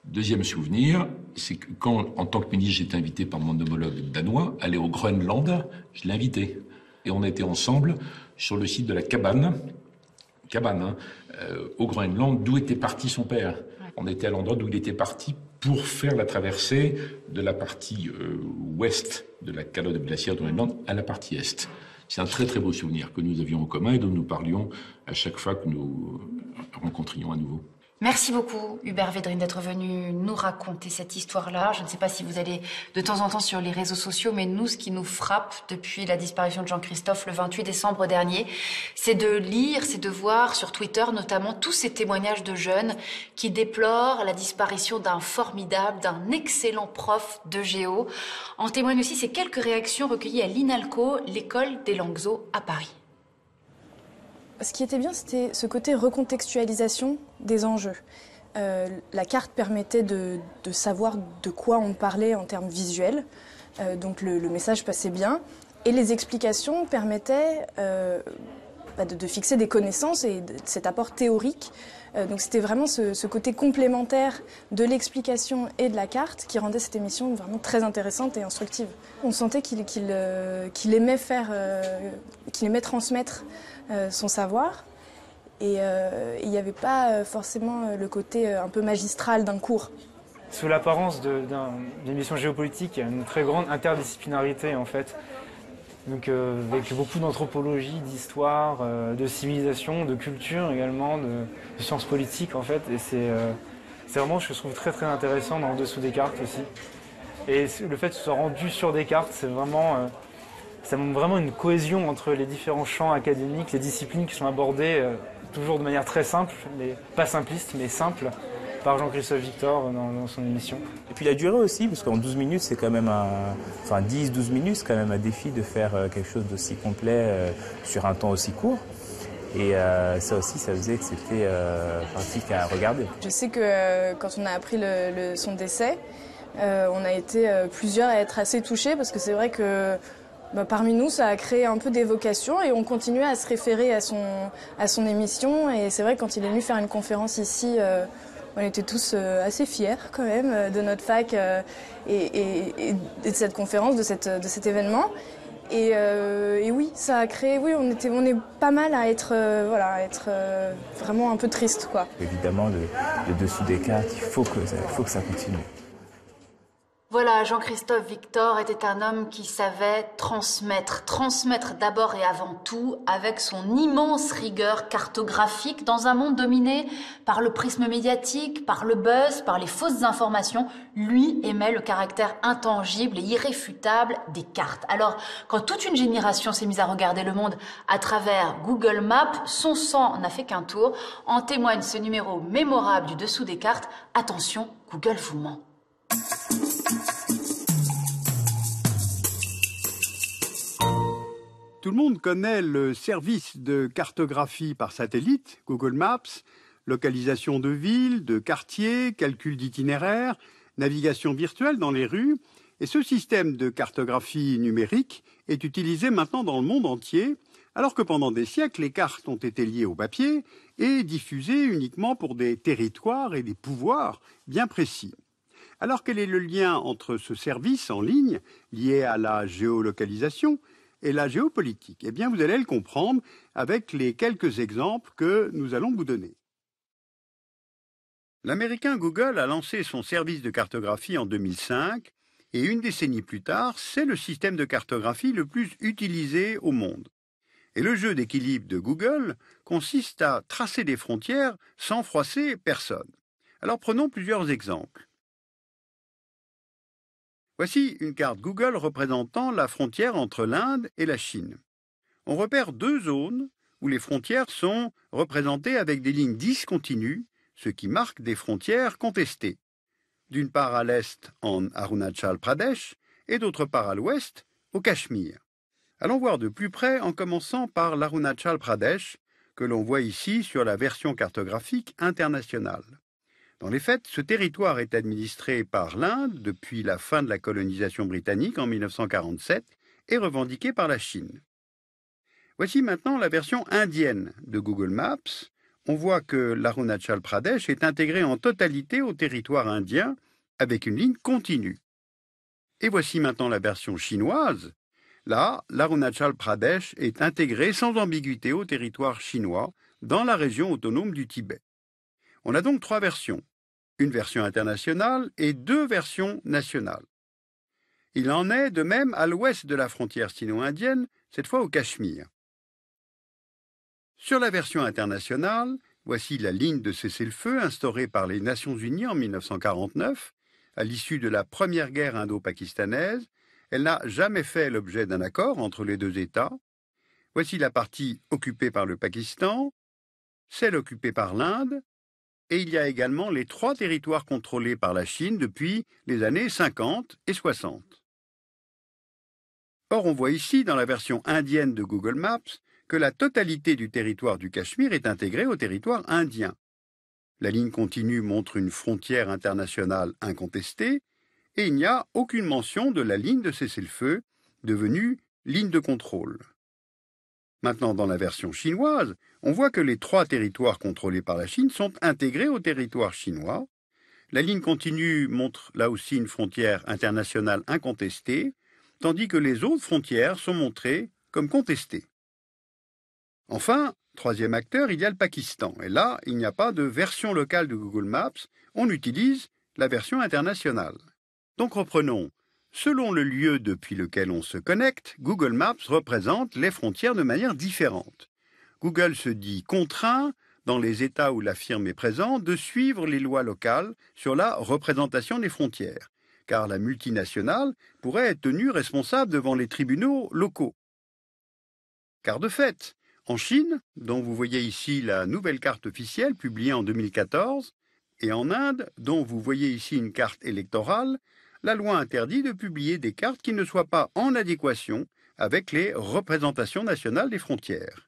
Deuxième souvenir, c'est que quand, en tant que ministre, j'étais invité par mon homologue danois, aller au Groenland, je l'ai invité. Et on était ensemble sur le site de la cabane au Groenland, d'où était parti son père. On était à l'endroit d'où il était parti pour faire la traversée de la partie ouest de la calotte glaciaire du Groenland à la partie est. C'est un très très beau souvenir que nous avions en commun et dont nous parlions à chaque fois que nous rencontrions à nouveau. Merci beaucoup, Hubert Védrine, d'être venu nous raconter cette histoire-là. Je ne sais pas si vous allez de temps en temps sur les réseaux sociaux, mais nous, ce qui nous frappe depuis la disparition de Jean-Christophe le 28 décembre dernier, c'est de lire, c'est de voir sur Twitter notamment tous ces témoignages de jeunes qui déplorent la disparition d'un formidable, d'un excellent prof de géo. En témoignent aussi ces quelques réactions recueillies à l'INALCO, l'école des langues o à Paris. Ce qui était bien, c'était ce côté recontextualisation des enjeux. La carte permettait de savoir de quoi on parlait en termes visuels, donc le message passait bien, et les explications permettaient de fixer des connaissances et cet apport théorique. Donc c'était vraiment ce côté complémentaire de l'explication et de la carte qui rendait cette émission vraiment très intéressante et instructive. On sentait qu'il aimait qu'il aimait transmettre son savoir, et il n'y avait pas forcément le côté un peu magistral d'un cours. Sous l'apparence d'une émission géopolitique, il y a une très grande interdisciplinarité en fait. Donc avec beaucoup d'anthropologie, d'histoire, de civilisation, de culture également, de sciences politiques en fait. Et c'est vraiment ce que je trouve très très intéressant dans le dessous des cartes aussi. Et le fait que ce soit rendu sur des cartes, c'est vraiment... ça montre vraiment une cohésion entre les différents champs académiques, les disciplines qui sont abordées toujours de manière très simple, pas simpliste, mais simple, par Jean-Christophe Victor dans son émission. Et puis la durée aussi, parce qu'en 12 minutes, c'est quand même 10-12 minutes, c'est quand même un défi de faire quelque chose d'aussi complet sur un temps aussi court. Et ça aussi, ça faisait que c'était pratique à regarder. Je sais que quand on a appris son décès, on a été plusieurs à être assez touchés, parce que c'est vrai que parmi nous, ça a créé un peu d'évocation et on continuait à se référer à son émission. Et c'est vrai que quand il est venu faire une conférence ici, on était tous assez fiers quand même de notre fac et de cette conférence, de cet événement. Et oui, ça a créé, on est pas mal à être vraiment un peu triste, quoi. Évidemment, le dessous des cartes, il faut que ça continue. Voilà, Jean-Christophe Victor était un homme qui savait transmettre d'abord et avant tout avec son immense rigueur cartographique dans un monde dominé par le prisme médiatique, par le buzz, par les fausses informations. Lui aimait le caractère intangible et irréfutable des cartes. Alors, quand toute une génération s'est mise à regarder le monde à travers Google Maps, son sang n'a fait qu'un tour. En témoigne ce numéro mémorable du dessous des cartes. Attention, Google vous ment. Tout le monde connaît le service de cartographie par satellite, Google Maps, localisation de villes, de quartiers, calcul d'itinéraires, navigation virtuelle dans les rues. Et ce système de cartographie numérique est utilisé maintenant dans le monde entier, alors que pendant des siècles, les cartes ont été liées au papier et diffusées uniquement pour des territoires et des pouvoirs bien précis. Alors quel est le lien entre ce service en ligne, lié à la géolocalisation, et la géopolitique? Eh bien, vous allez le comprendre avec les quelques exemples que nous allons vous donner. L'Américain Google a lancé son service de cartographie en 2005 et une décennie plus tard, c'est le système de cartographie le plus utilisé au monde. Et le jeu d'équilibre de Google consiste à tracer des frontières sans froisser personne. Alors prenons plusieurs exemples. Voici une carte Google représentant la frontière entre l'Inde et la Chine. On repère deux zones où les frontières sont représentées avec des lignes discontinues, ce qui marque des frontières contestées. D'une part à l'est en Arunachal Pradesh et d'autre part à l'ouest au Cachemire. Allons voir de plus près en commençant par l'Arunachal Pradesh, que l'on voit ici sur la version cartographique internationale. Dans les faits, ce territoire est administré par l'Inde depuis la fin de la colonisation britannique en 1947 et revendiqué par la Chine. Voici maintenant la version indienne de Google Maps. On voit que l'Arunachal Pradesh est intégré en totalité au territoire indien avec une ligne continue. Et voici maintenant la version chinoise. Là, l'Arunachal Pradesh est intégré sans ambiguïté au territoire chinois dans la région autonome du Tibet. On a donc trois versions, une version internationale et deux versions nationales. Il en est de même à l'ouest de la frontière sino-indienne, cette fois au Cachemire. Sur la version internationale, voici la ligne de cessez-le-feu instaurée par les Nations Unies en 1949, à l'issue de la première guerre indo-pakistanaise. Elle n'a jamais fait l'objet d'un accord entre les deux États. Voici la partie occupée par le Pakistan, celle occupée par l'Inde, et il y a également les trois territoires contrôlés par la Chine depuis les années 50 et 60. Or, on voit ici, dans la version indienne de Google Maps, que la totalité du territoire du Cachemire est intégrée au territoire indien. La ligne continue montre une frontière internationale incontestée, et il n'y a aucune mention de la ligne de cessez-le-feu, devenue ligne de contrôle. Maintenant, dans la version chinoise, on voit que les trois territoires contrôlés par la Chine sont intégrés au territoire chinois. La ligne continue montre là aussi une frontière internationale incontestée, tandis que les autres frontières sont montrées comme contestées. Enfin, troisième acteur, il y a le Pakistan. Et là, il n'y a pas de version locale de Google Maps, on utilise la version internationale. Donc reprenons. Selon le lieu depuis lequel on se connecte, Google Maps représente les frontières de manière différente. Google se dit contraint, dans les États où la firme est présente, de suivre les lois locales sur la représentation des frontières, car la multinationale pourrait être tenue responsable devant les tribunaux locaux. Car de fait, en Chine, dont vous voyez ici la nouvelle carte officielle publiée en 2014, et en Inde, dont vous voyez ici une carte électorale, la loi interdit de publier des cartes qui ne soient pas en adéquation avec les représentations nationales des frontières.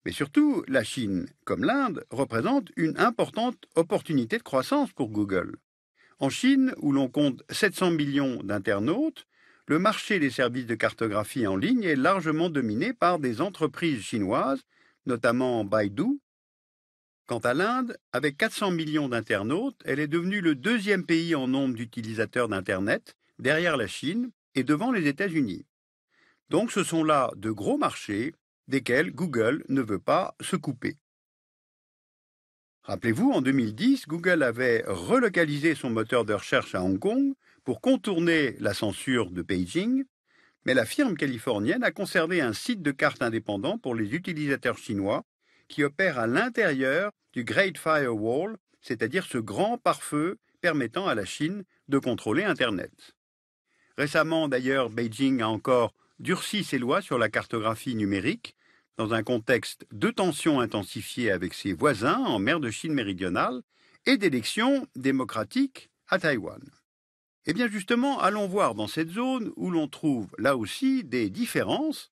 Mais surtout, la Chine, comme l'Inde, représente une importante opportunité de croissance pour Google. En Chine, où l'on compte 700 millions d'internautes, le marché des services de cartographie en ligne est largement dominé par des entreprises chinoises, notamment Baidu. Quant à l'Inde, avec 400 millions d'internautes, elle est devenue le deuxième pays en nombre d'utilisateurs d'Internet, derrière la Chine et devant les États-Unis. Donc ce sont là de gros marchés desquels Google ne veut pas se couper. Rappelez-vous, en 2010, Google avait relocalisé son moteur de recherche à Hong Kong pour contourner la censure de Beijing, mais la firme californienne a conservé un site de cartes indépendant pour les utilisateurs chinois qui opère à l'intérieur du Great Firewall, c'est-à-dire ce grand pare-feu permettant à la Chine de contrôler Internet. Récemment, d'ailleurs, Beijing a encore durci ses lois sur la cartographie numérique, dans un contexte de tensions intensifiées avec ses voisins en mer de Chine méridionale et d'élections démocratiques à Taïwan. Eh bien justement, allons voir dans cette zone où l'on trouve là aussi des différences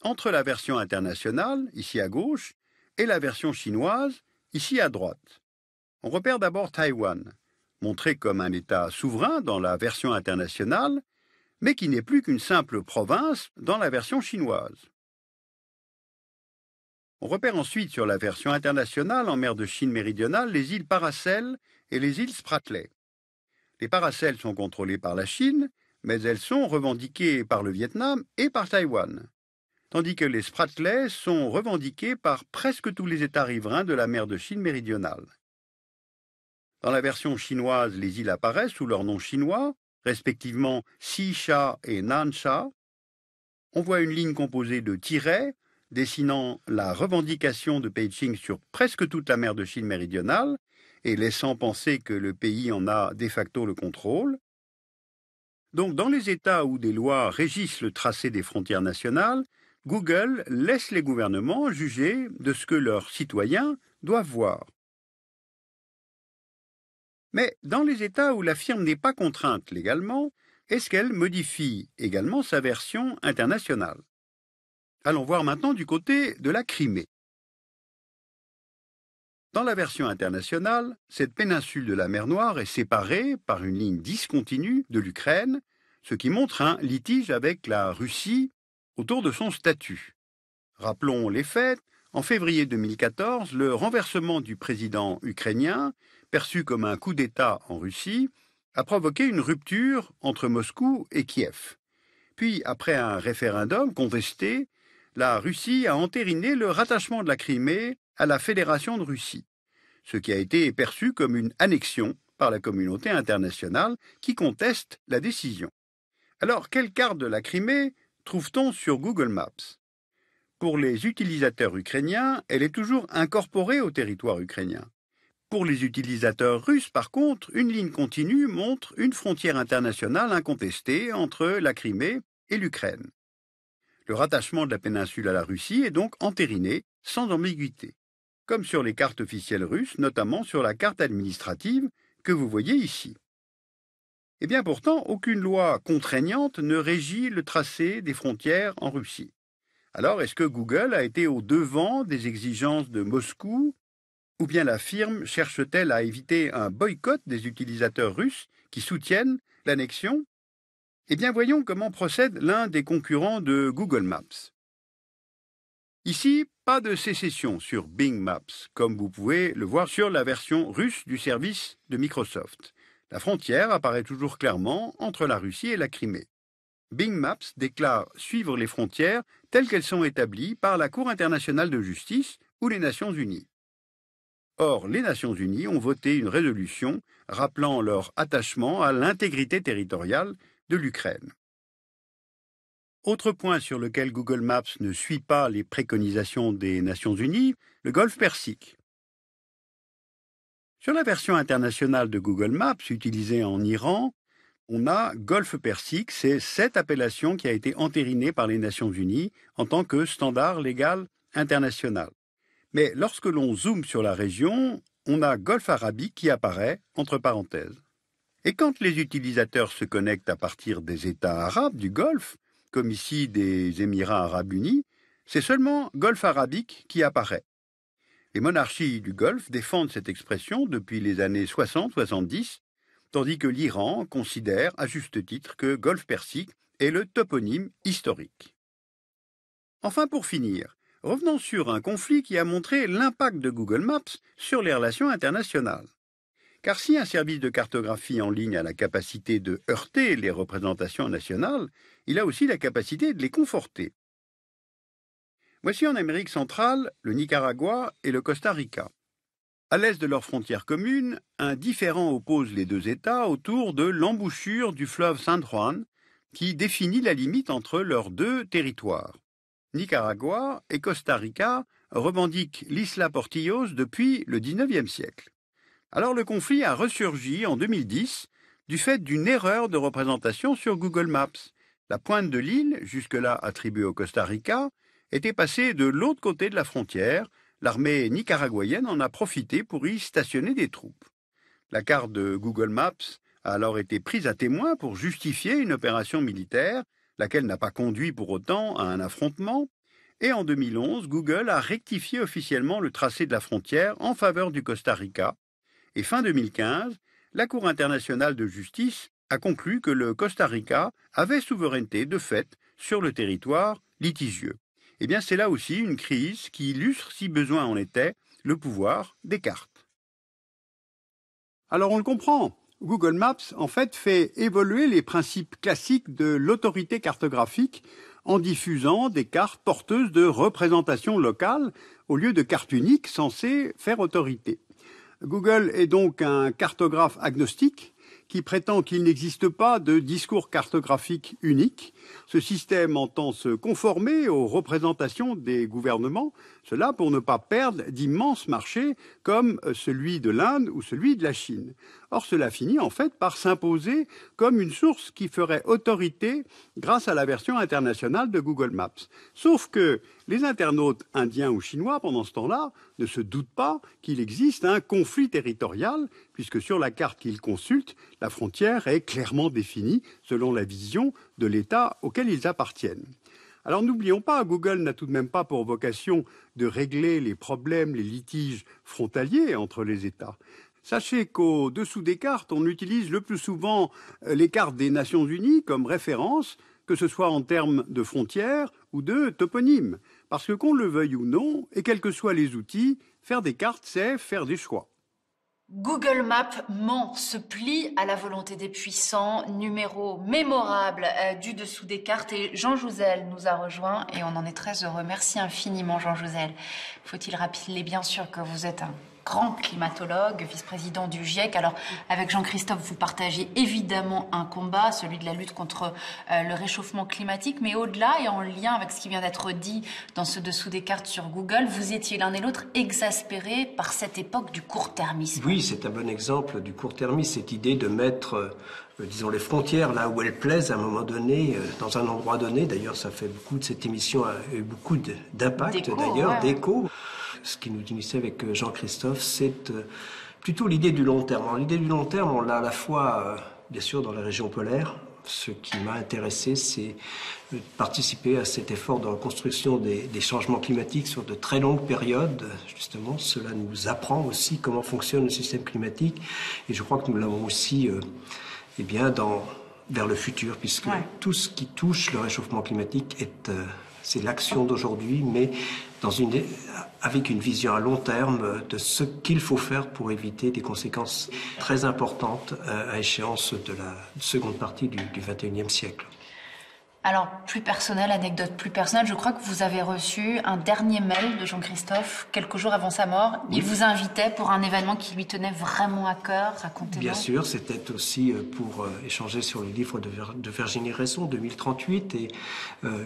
entre la version internationale, ici à gauche, et la version chinoise, ici à droite. On repère d'abord Taïwan, montré comme un État souverain dans la version internationale, mais qui n'est plus qu'une simple province dans la version chinoise. On repère ensuite sur la version internationale en mer de Chine méridionale les îles Paracel et les îles Spratly. Les Paracels sont contrôlées par la Chine, mais elles sont revendiquées par le Vietnam et par Taïwan, tandis que les Spratly sont revendiquées par presque tous les États riverains de la mer de Chine méridionale. Dans la version chinoise, les îles apparaissent sous leur nom chinois, respectivement Xisha et Nansha. On voit une ligne composée de tirets, dessinant la revendication de Beijing sur presque toute la mer de Chine méridionale et laissant penser que le pays en a de facto le contrôle. Donc, dans les États où des lois régissent le tracé des frontières nationales, Google laisse les gouvernements juger de ce que leurs citoyens doivent voir. Mais dans les États où la firme n'est pas contrainte légalement, est-ce qu'elle modifie également sa version internationale? Allons voir maintenant du côté de la Crimée. Dans la version internationale, cette péninsule de la mer Noire est séparée par une ligne discontinue de l'Ukraine, ce qui montre un litige avec la Russie autour de son statut. Rappelons les faits, en février 2014, le renversement du président ukrainien, perçu comme un coup d'État en Russie, a provoqué une rupture entre Moscou et Kiev. Puis, après un référendum contesté, la Russie a entériné le rattachement de la Crimée à la Fédération de Russie, ce qui a été perçu comme une annexion par la communauté internationale qui conteste la décision. Alors, quelle carte de la Crimée trouve-t-on sur Google Maps? Pour les utilisateurs ukrainiens, elle est toujours incorporée au territoire ukrainien. Pour les utilisateurs russes, par contre, une ligne continue montre une frontière internationale incontestée entre la Crimée et l'Ukraine. Le rattachement de la péninsule à la Russie est donc entériné sans ambiguïté, comme sur les cartes officielles russes, notamment sur la carte administrative que vous voyez ici. Eh bien pourtant, aucune loi contraignante ne régit le tracé des frontières en Russie. Alors, est-ce que Google a été au devant des exigences de Moscou, ou bien la firme cherche-t-elle à éviter un boycott des utilisateurs russes qui soutiennent l'annexion? Eh bien, voyons comment procède l'un des concurrents de Google Maps. Ici, pas de sécession sur Bing Maps, comme vous pouvez le voir sur la version russe du service de Microsoft. La frontière apparaît toujours clairement entre la Russie et la Crimée. Bing Maps déclare suivre les frontières telles qu'elles sont établies par la Cour internationale de justice ou les Nations unies. Or, les Nations unies ont voté une résolution rappelant leur attachement à l'intégrité territoriale de l'Ukraine. Autre point sur lequel Google Maps ne suit pas les préconisations des Nations unies, le golfe Persique. Sur la version internationale de Google Maps utilisée en Iran, on a golfe Persique, c'est cette appellation qui a été entérinée par les Nations unies en tant que standard légal international. Mais lorsque l'on zoome sur la région, on a golfe arabique qui apparaît entre parenthèses. Et quand les utilisateurs se connectent à partir des États arabes du Golfe, comme ici des Émirats arabes unis, c'est seulement golfe arabique qui apparaît. Les monarchies du Golfe défendent cette expression depuis les années 60-70, tandis que l'Iran considère à juste titre que golfe Persique est le toponyme historique. Enfin, pour finir, revenons sur un conflit qui a montré l'impact de Google Maps sur les relations internationales. Car si un service de cartographie en ligne a la capacité de heurter les représentations nationales, il a aussi la capacité de les conforter. Voici en Amérique centrale le Nicaragua et le Costa Rica. À l'est de leurs frontières communes, un différend oppose les deux États autour de l'embouchure du fleuve San Juan, qui définit la limite entre leurs deux territoires. Nicaragua et Costa Rica revendiquent l'Isla Portillos depuis le XIXe siècle. Alors le conflit a ressurgi en 2010 du fait d'une erreur de représentation sur Google Maps. La pointe de l'île, jusque-là attribuée au Costa Rica, était passée de l'autre côté de la frontière, l'armée nicaraguayenne en a profité pour y stationner des troupes. La carte de Google Maps a alors été prise à témoin pour justifier une opération militaire, laquelle n'a pas conduit pour autant à un affrontement, et en 2011, Google a rectifié officiellement le tracé de la frontière en faveur du Costa Rica, et fin 2015, la Cour internationale de justice a conclu que le Costa Rica avait souveraineté de fait sur le territoire litigieux. Eh bien, c'est là aussi une crise qui illustre, si besoin en était, le pouvoir des cartes. Alors on le comprend, Google Maps en fait évoluer les principes classiques de l'autorité cartographique en diffusant des cartes porteuses de représentation locale au lieu de cartes uniques censées faire autorité. Google est donc un cartographe agnostique qui prétend qu'il n'existe pas de discours cartographique unique. Ce système entend se conformer aux représentations des gouvernements, cela pour ne pas perdre d'immenses marchés comme celui de l'Inde ou celui de la Chine. Or, cela finit en fait par s'imposer comme une source qui ferait autorité grâce à la version internationale de Google Maps. Sauf que les internautes indiens ou chinois, pendant ce temps-là, ne se doutent pas qu'il existe un conflit territorial, puisque sur la carte qu'ils consultent, la frontière est clairement définie selon la vision de l'État auquel ils appartiennent. Alors n'oublions pas, Google n'a tout de même pas pour vocation de régler les problèmes, les litiges frontaliers entre les États. Sachez qu'au-dessous des cartes, on utilise le plus souvent les cartes des Nations Unies comme référence, que ce soit en termes de frontières ou de toponymes. Parce que qu'on le veuille ou non, et quels que soient les outils, faire des cartes, c'est faire des choix. Google Maps ment, se plie à la volonté des puissants, numéro mémorable du dessous des cartes. Et Jean Jouzel nous a rejoint et on en est très heureux. Merci infiniment Jean Jouzel. Faut-il rappeler bien sûr que vous êtes un grand climatologue, vice-président du GIEC. Alors, avec Jean-Christophe, vous partagez évidemment un combat, celui de la lutte contre le réchauffement climatique, mais au-delà et en lien avec ce qui vient d'être dit dans ce dessous des cartes sur Google, vous étiez l'un et l'autre exaspérés par cette époque du court-termisme. Oui, c'est un bon exemple du court-termisme, cette idée de mettre disons les frontières là où elles plaisent à un moment donné, dans un endroit donné. D'ailleurs, ça fait beaucoup de cette émission, a eu beaucoup d'impact d'ailleurs, d'écho. Ce qui nous unissait avec Jean-Christophe, c'est plutôt l'idée du long terme. Alors, l'idée du long terme, on l'a à la fois, bien sûr, dans la région polaire. Ce qui m'a intéressé, c'est de participer à cet effort de reconstruction des changements climatiques sur de très longues périodes. Justement, cela nous apprend aussi comment fonctionne le système climatique. Et je crois que nous l'avons aussi vers le futur, puisque tout ce qui touche le réchauffement climatique c'est l'action d'aujourd'hui, mais avec une vision à long terme de ce qu'il faut faire pour éviter des conséquences très importantes à échéance de la seconde partie du XXIe siècle. Alors, plus personnel, anecdote plus personnelle, je crois que vous avez reçu un dernier mail de Jean-Christophe quelques jours avant sa mort. Oui. Il vous invitait pour un événement qui lui tenait vraiment à cœur. Racontez-moi. Bien sûr, c'était aussi pour échanger sur le livre de Virginie Resson, 2038, et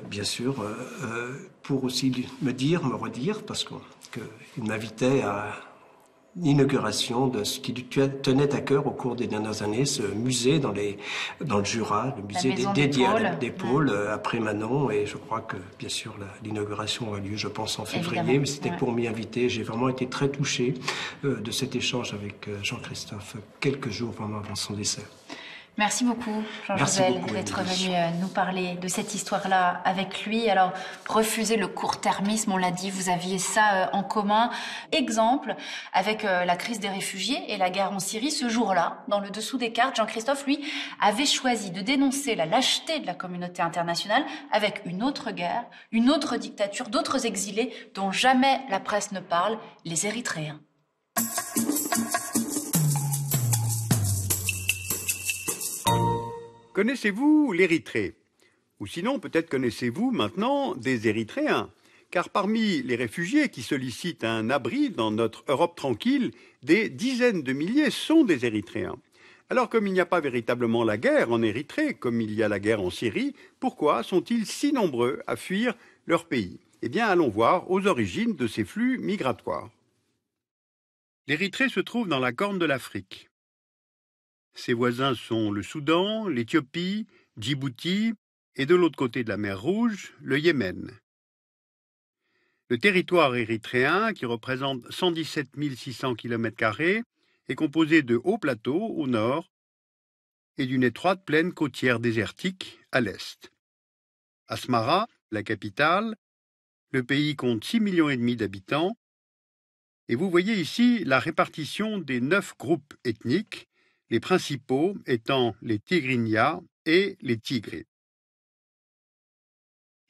bien sûr pour aussi me redire, parce qu'il m'invitait à l'inauguration de ce qui lui tenait à cœur au cours des dernières années, ce musée dans le Jura, le musée dédié à des pôles, après Manon, et je crois que bien sûr l'inauguration aura lieu, je pense, en février. Évidemment, mais c'était pour m'y inviter. J'ai vraiment été très touché de cet échange avec Jean-Christophe quelques jours vraiment avant son décès. Merci beaucoup, Jean Jouzel, d'être venu nous parler de cette histoire-là avec lui. Alors, refuser le court-termisme, on l'a dit, vous aviez ça en commun. Exemple, avec la crise des réfugiés et la guerre en Syrie, ce jour-là, dans le dessous des cartes, Jean-Christophe, lui, avait choisi de dénoncer la lâcheté de la communauté internationale avec une autre guerre, une autre dictature, d'autres exilés dont jamais la presse ne parle, les Érythréens. Connaissez-vous l'Érythrée? Ou sinon, peut-être connaissez-vous maintenant des Érythréens? Car parmi les réfugiés qui sollicitent un abri dans notre Europe tranquille, des dizaines de milliers sont des Érythréens. Alors, comme il n'y a pas véritablement la guerre en Érythrée, comme il y a la guerre en Syrie, pourquoi sont-ils si nombreux à fuir leur pays? Eh bien, allons voir aux origines de ces flux migratoires. L'Érythrée se trouve dans la Corne de l'Afrique. Ses voisins sont le Soudan, l'Éthiopie, Djibouti et de l'autre côté de la mer Rouge, le Yémen. Le territoire érythréen, qui représente 117 600 km², est composé de hauts plateaux au nord et d'une étroite plaine côtière désertique à l'est. Asmara, la capitale, le pays compte 6,5 millions d'habitants, et vous voyez ici la répartition des 9 groupes ethniques, les principaux étant les Tigrinya et les Tigrés.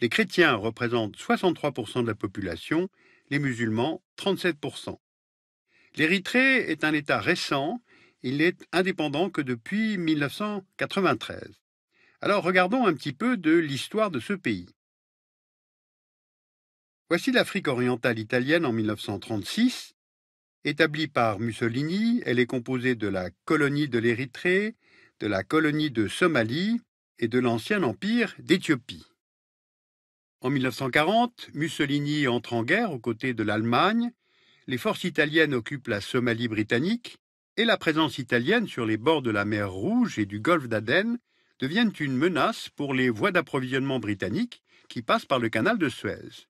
Les chrétiens représentent 63% de la population, les musulmans 37%. L'Érythrée est un État récent, il n'est indépendant que depuis 1993. Alors regardons un petit peu de l'histoire de ce pays. Voici l'Afrique orientale italienne en 1936. Établie par Mussolini, elle est composée de la colonie de l'Érythrée, de la colonie de Somalie et de l'ancien empire d'Éthiopie. En 1940, Mussolini entre en guerre aux côtés de l'Allemagne, les forces italiennes occupent la Somalie britannique et la présence italienne sur les bords de la mer Rouge et du golfe d'Aden deviennent une menace pour les voies d'approvisionnement britanniques qui passent par le canal de Suez.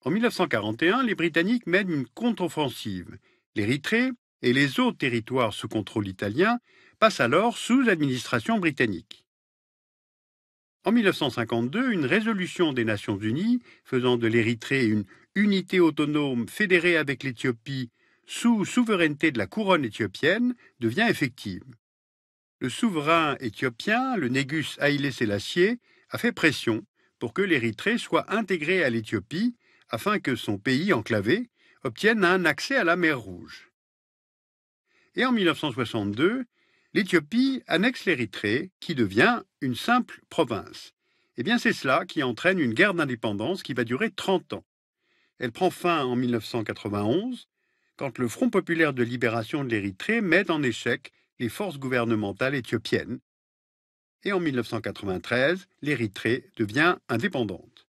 En 1941, les Britanniques mènent une contre-offensive. L'Érythrée et les autres territoires sous contrôle italien passent alors sous administration britannique. En 1952, une résolution des Nations Unies faisant de l'Érythrée une unité autonome fédérée avec l'Éthiopie sous souveraineté de la couronne éthiopienne devient effective. Le souverain éthiopien, le Négus Haïlé Sélassié, a fait pression pour que l'Érythrée soit intégrée à l'Éthiopie afin que son pays enclavé obtienne un accès à la mer Rouge. Et en 1962, l'Éthiopie annexe l'Érythrée, qui devient une simple province. Eh bien, c'est cela qui entraîne une guerre d'indépendance qui va durer 30 ans. Elle prend fin en 1991, quand le Front populaire de libération de l'Érythrée met en échec les forces gouvernementales éthiopiennes. Et en 1993, l'Érythrée devient indépendante.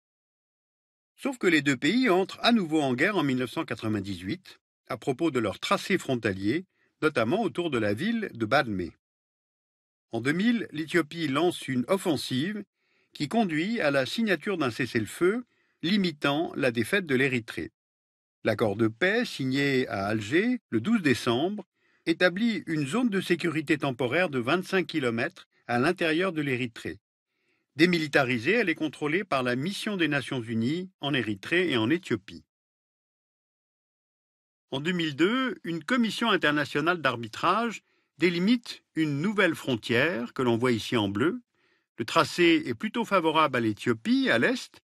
Sauf que les deux pays entrent à nouveau en guerre en 1998, à propos de leur tracé frontalier, notamment autour de la ville de Badmé. En 2000, l'Éthiopie lance une offensive qui conduit à la signature d'un cessez-le-feu limitant la défaite de l'Érythrée. L'accord de paix, signé à Alger le 12 décembre, établit une zone de sécurité temporaire de 25 km à l'intérieur de l'Érythrée. Démilitarisée, elle est contrôlée par la mission des Nations Unies en Érythrée et en Éthiopie. En 2002, une commission internationale d'arbitrage délimite une nouvelle frontière que l'on voit ici en bleu. Le tracé est plutôt favorable à l'Éthiopie, à l'est,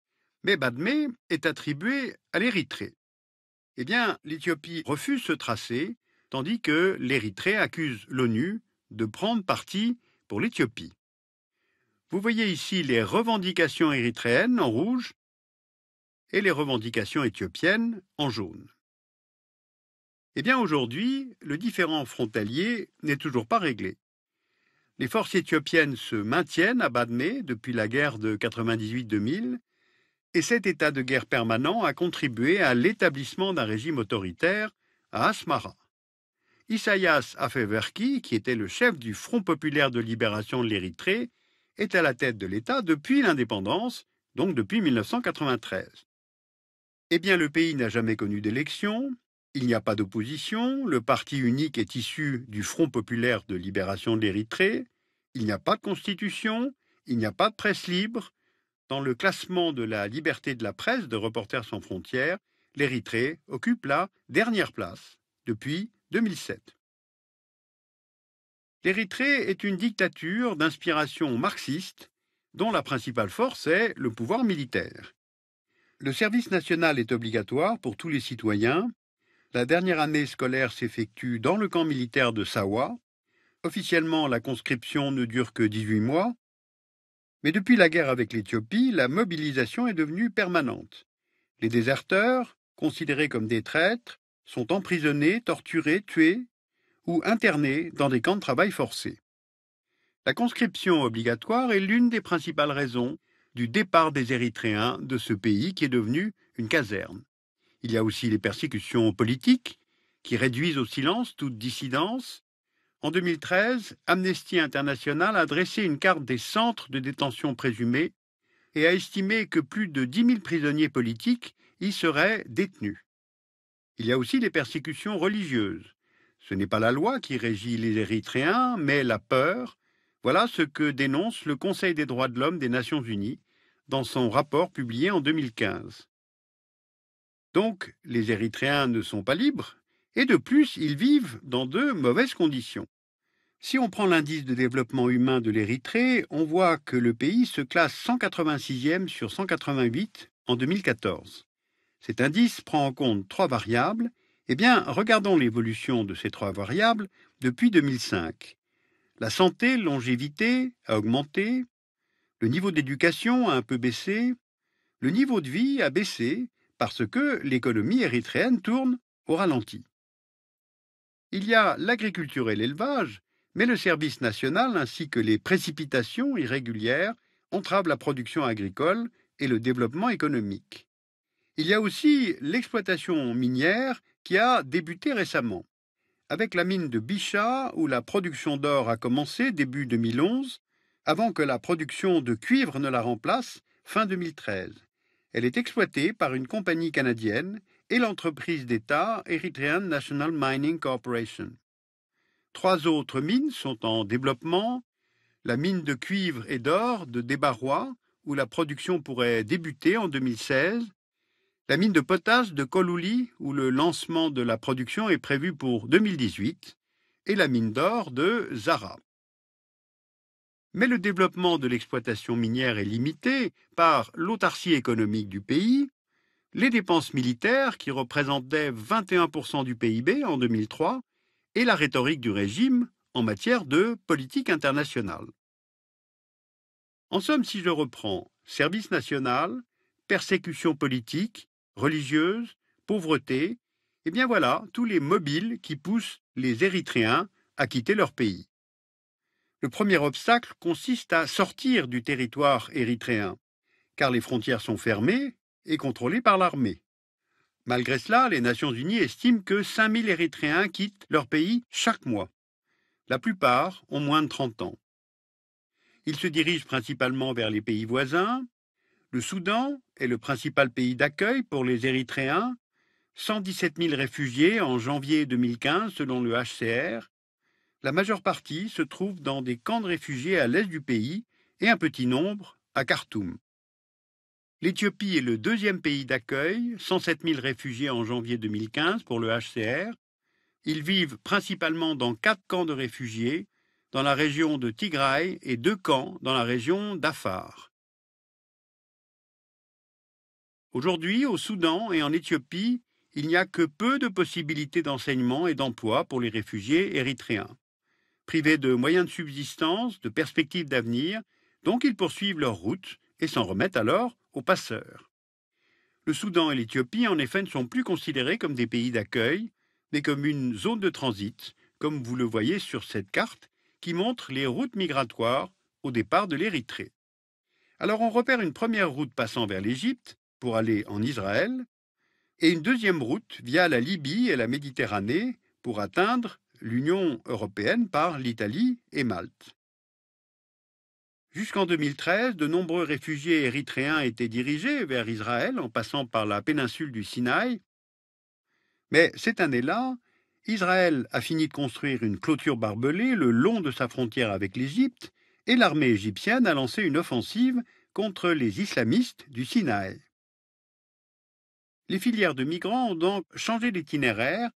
mais Badmé est attribué à l'Érythrée. Eh bien, l'Éthiopie refuse ce tracé, tandis que l'Érythrée accuse l'ONU de prendre parti pour l'Éthiopie. Vous voyez ici les revendications érythréennes en rouge et les revendications éthiopiennes en jaune. Eh bien, aujourd'hui, le différend frontalier n'est toujours pas réglé. Les forces éthiopiennes se maintiennent à Badmé depuis la guerre de 98-2000, et cet état de guerre permanent a contribué à l'établissement d'un régime autoritaire à Asmara. Isaias Afewerki, qui était le chef du Front populaire de libération de l'Érythrée, est à la tête de l'État depuis l'indépendance, donc depuis 1993. Eh bien, le pays n'a jamais connu d'élection, il n'y a pas d'opposition, le parti unique est issu du Front populaire de libération de l'Érythrée, il n'y a pas de constitution, il n'y a pas de presse libre. Dans le classement de la liberté de la presse de Reporters sans frontières, l'Érythrée occupe la dernière place depuis 2007. L'Érythrée est une dictature d'inspiration marxiste dont la principale force est le pouvoir militaire. Le service national est obligatoire pour tous les citoyens. La dernière année scolaire s'effectue dans le camp militaire de Sawa. Officiellement, la conscription ne dure que 18 mois. Mais depuis la guerre avec l'Éthiopie, la mobilisation est devenue permanente. Les déserteurs, considérés comme des traîtres, sont emprisonnés, torturés, tués ou internés dans des camps de travail forcés. La conscription obligatoire est l'une des principales raisons du départ des Érythréens de ce pays qui est devenu une caserne. Il y a aussi les persécutions politiques qui réduisent au silence toute dissidence. En 2013, Amnesty International a dressé une carte des centres de détention présumés et a estimé que plus de 10 000 prisonniers politiques y seraient détenus. Il y a aussi les persécutions religieuses. Ce n'est pas la loi qui régit les Érythréens, mais la peur. Voilà ce que dénonce le Conseil des droits de l'homme des Nations Unies dans son rapport publié en 2015. Donc, les Érythréens ne sont pas libres, et de plus, ils vivent dans de mauvaises conditions. Si on prend l'indice de développement humain de l'Érythrée, on voit que le pays se classe 186e sur 188 en 2014. Cet indice prend en compte 3 variables. Eh bien, regardons l'évolution de ces 3 variables depuis 2005. La santé, longévité a augmenté, le niveau d'éducation a un peu baissé, le niveau de vie a baissé parce que l'économie érythréenne tourne au ralenti. Il y a l'agriculture et l'élevage, mais le service national ainsi que les précipitations irrégulières entravent la production agricole et le développement économique. Il y a aussi l'exploitation minière qui a débuté récemment. Avec la mine de Bichat, où la production d'or a commencé début 2011, avant que la production de cuivre ne la remplace fin 2013. Elle est exploitée par une compagnie canadienne et l'entreprise d'État Eritrean National Mining Corporation. 3 autres mines sont en développement, la mine de cuivre et d'or de Debarwa, où la production pourrait débuter en 2016, la mine de potasse de Kolouli, où le lancement de la production est prévu pour 2018, et la mine d'or de Zara. Mais le développement de l'exploitation minière est limité par l'autarcie économique du pays, les dépenses militaires qui représentaient 21% du PIB en 2003 et la rhétorique du régime en matière de politique internationale. En somme, si je reprends service national, persécution politique, religieuse, pauvreté, eh bien voilà tous les mobiles qui poussent les Érythréens à quitter leur pays. Le premier obstacle consiste à sortir du territoire érythréen, car les frontières sont fermées et contrôlées par l'armée. Malgré cela, les Nations Unies estiment que 5000 Érythréens quittent leur pays chaque mois. La plupart ont moins de 30 ans. Ils se dirigent principalement vers les pays voisins. Le Soudan est le principal pays d'accueil pour les Érythréens, 117 000 réfugiés en janvier 2015 selon le HCR. La majeure partie se trouve dans des camps de réfugiés à l'est du pays et un petit nombre à Khartoum. L'Éthiopie est le 2e pays d'accueil, 107 000 réfugiés en janvier 2015 pour le HCR. Ils vivent principalement dans 4 camps de réfugiés dans la région de Tigray et 2 camps dans la région d'Afar. Aujourd'hui, au Soudan et en Éthiopie, il n'y a que peu de possibilités d'enseignement et d'emploi pour les réfugiés érythréens. Privés de moyens de subsistance, de perspectives d'avenir, donc ils poursuivent leur route et s'en remettent alors aux passeurs. Le Soudan et l'Éthiopie, en effet, ne sont plus considérés comme des pays d'accueil, mais comme une zone de transit, comme vous le voyez sur cette carte, qui montre les routes migratoires au départ de l'Érythrée. Alors on repère une première route passant vers l'Égypte pour aller en Israël, et une deuxième route via la Libye et la Méditerranée pour atteindre l'Union européenne par l'Italie et Malte. Jusqu'en 2013, de nombreux réfugiés érythréens étaient dirigés vers Israël en passant par la péninsule du Sinaï. Mais cette année-là, Israël a fini de construire une clôture barbelée le long de sa frontière avec l'Égypte et l'armée égyptienne a lancé une offensive contre les islamistes du Sinaï. Les filières de migrants ont donc changé d'itinéraire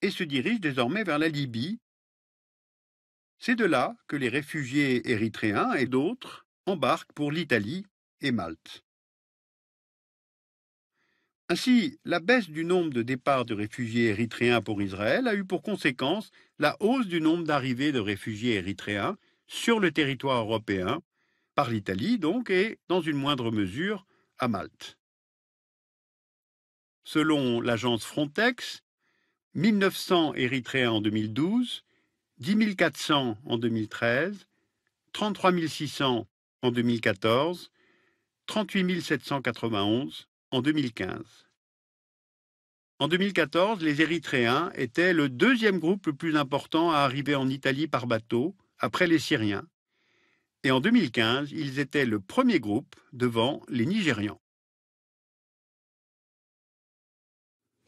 et se dirigent désormais vers la Libye. C'est de là que les réfugiés érythréens et d'autres embarquent pour l'Italie et Malte. Ainsi, la baisse du nombre de départs de réfugiés érythréens pour Israël a eu pour conséquence la hausse du nombre d'arrivées de réfugiés érythréens sur le territoire européen, par l'Italie donc, et dans une moindre mesure à Malte. Selon l'agence Frontex, 1900 Érythréens en 2012, 10 400 en 2013, 33 600 en 2014, 38 791 en 2015. En 2014, les Érythréens étaient le 2e groupe le plus important à arriver en Italie par bateau, après les Syriens. Et en 2015, ils étaient le 1er groupe devant les Nigérians.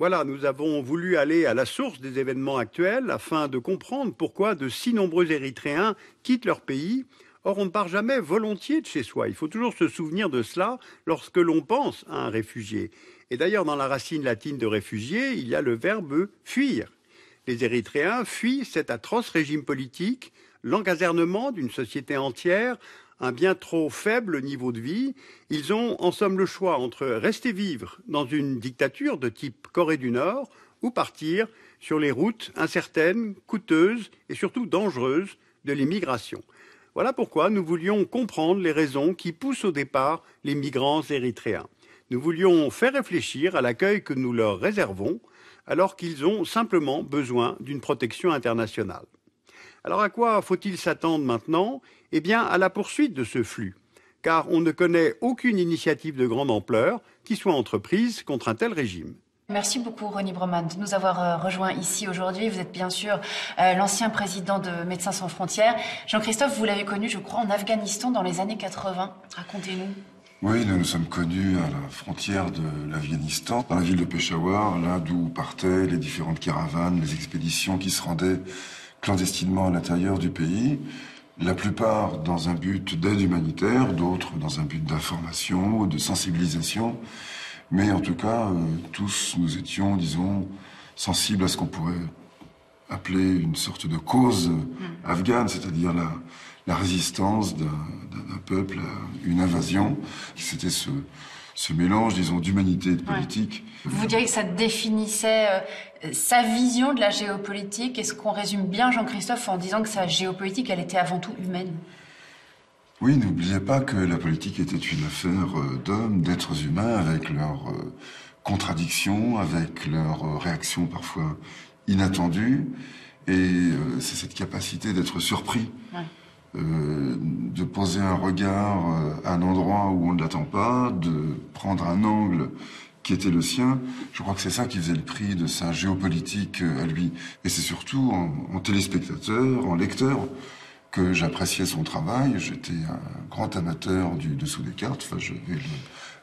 Voilà, nous avons voulu aller à la source des événements actuels afin de comprendre pourquoi de si nombreux Érythréens quittent leur pays. Or, on ne part jamais volontiers de chez soi. Il faut toujours se souvenir de cela lorsque l'on pense à un réfugié. Et d'ailleurs, dans la racine latine de réfugié, il y a le verbe fuir. Les Érythréens fuient cet atroce régime politique, l'encasernement d'une société entière, un bien trop faible niveau de vie. Ils ont en somme le choix entre rester vivre dans une dictature de type Corée du Nord ou partir sur les routes incertaines, coûteuses et surtout dangereuses de l'immigration. Voilà pourquoi nous voulions comprendre les raisons qui poussent au départ les migrants érythréens. Nous voulions faire réfléchir à l'accueil que nous leur réservons alors qu'ils ont simplement besoin d'une protection internationale. Alors à quoi faut-il s'attendre maintenant ? Eh bien, à la poursuite de ce flux, car on ne connaît aucune initiative de grande ampleur qui soit entreprise contre un tel régime. Merci beaucoup, Ronnie Broman, de nous avoir rejoints ici aujourd'hui. Vous êtes bien sûr l'ancien président de Médecins sans frontières. Jean-Christophe, vous l'avez connu, je crois, en Afghanistan dans les années 80. Racontez-nous. Oui, nous nous sommes connus à la frontière de l'Afghanistan, dans la ville de Peshawar, là d'où partaient les différentes caravanes, les expéditions qui se rendaient clandestinement à l'intérieur du pays. La plupart dans un but d'aide humanitaire, d'autres dans un but d'information ou de sensibilisation. Mais en tout cas, tous nous étions, disons, sensibles à ce qu'on pourrait appeler une sorte de cause afghane, c'est-à-dire la résistance d'un peuple à une invasion. C'était ce mélange, disons, d'humanité et de politique. Vous diriez que ça définissait sa vision de la géopolitique. Est-ce qu'on résume bien, Jean-Christophe, en disant que sa géopolitique, elle était avant tout humaine ? Oui, n'oubliez pas que la politique était une affaire d'hommes, d'êtres humains, avec leurs contradictions, avec leurs réactions parfois inattendues. Et c'est cette capacité d'être surpris, de poser un regard à un endroit où on ne l'attend pas, de prendre un angle qui était le sien. Je crois que c'est ça qui faisait le prix de sa géopolitique à lui. Et c'est surtout en téléspectateur, en lecteur, que j'appréciais son travail. J'étais un grand amateur du dessous des cartes. Enfin, je vais le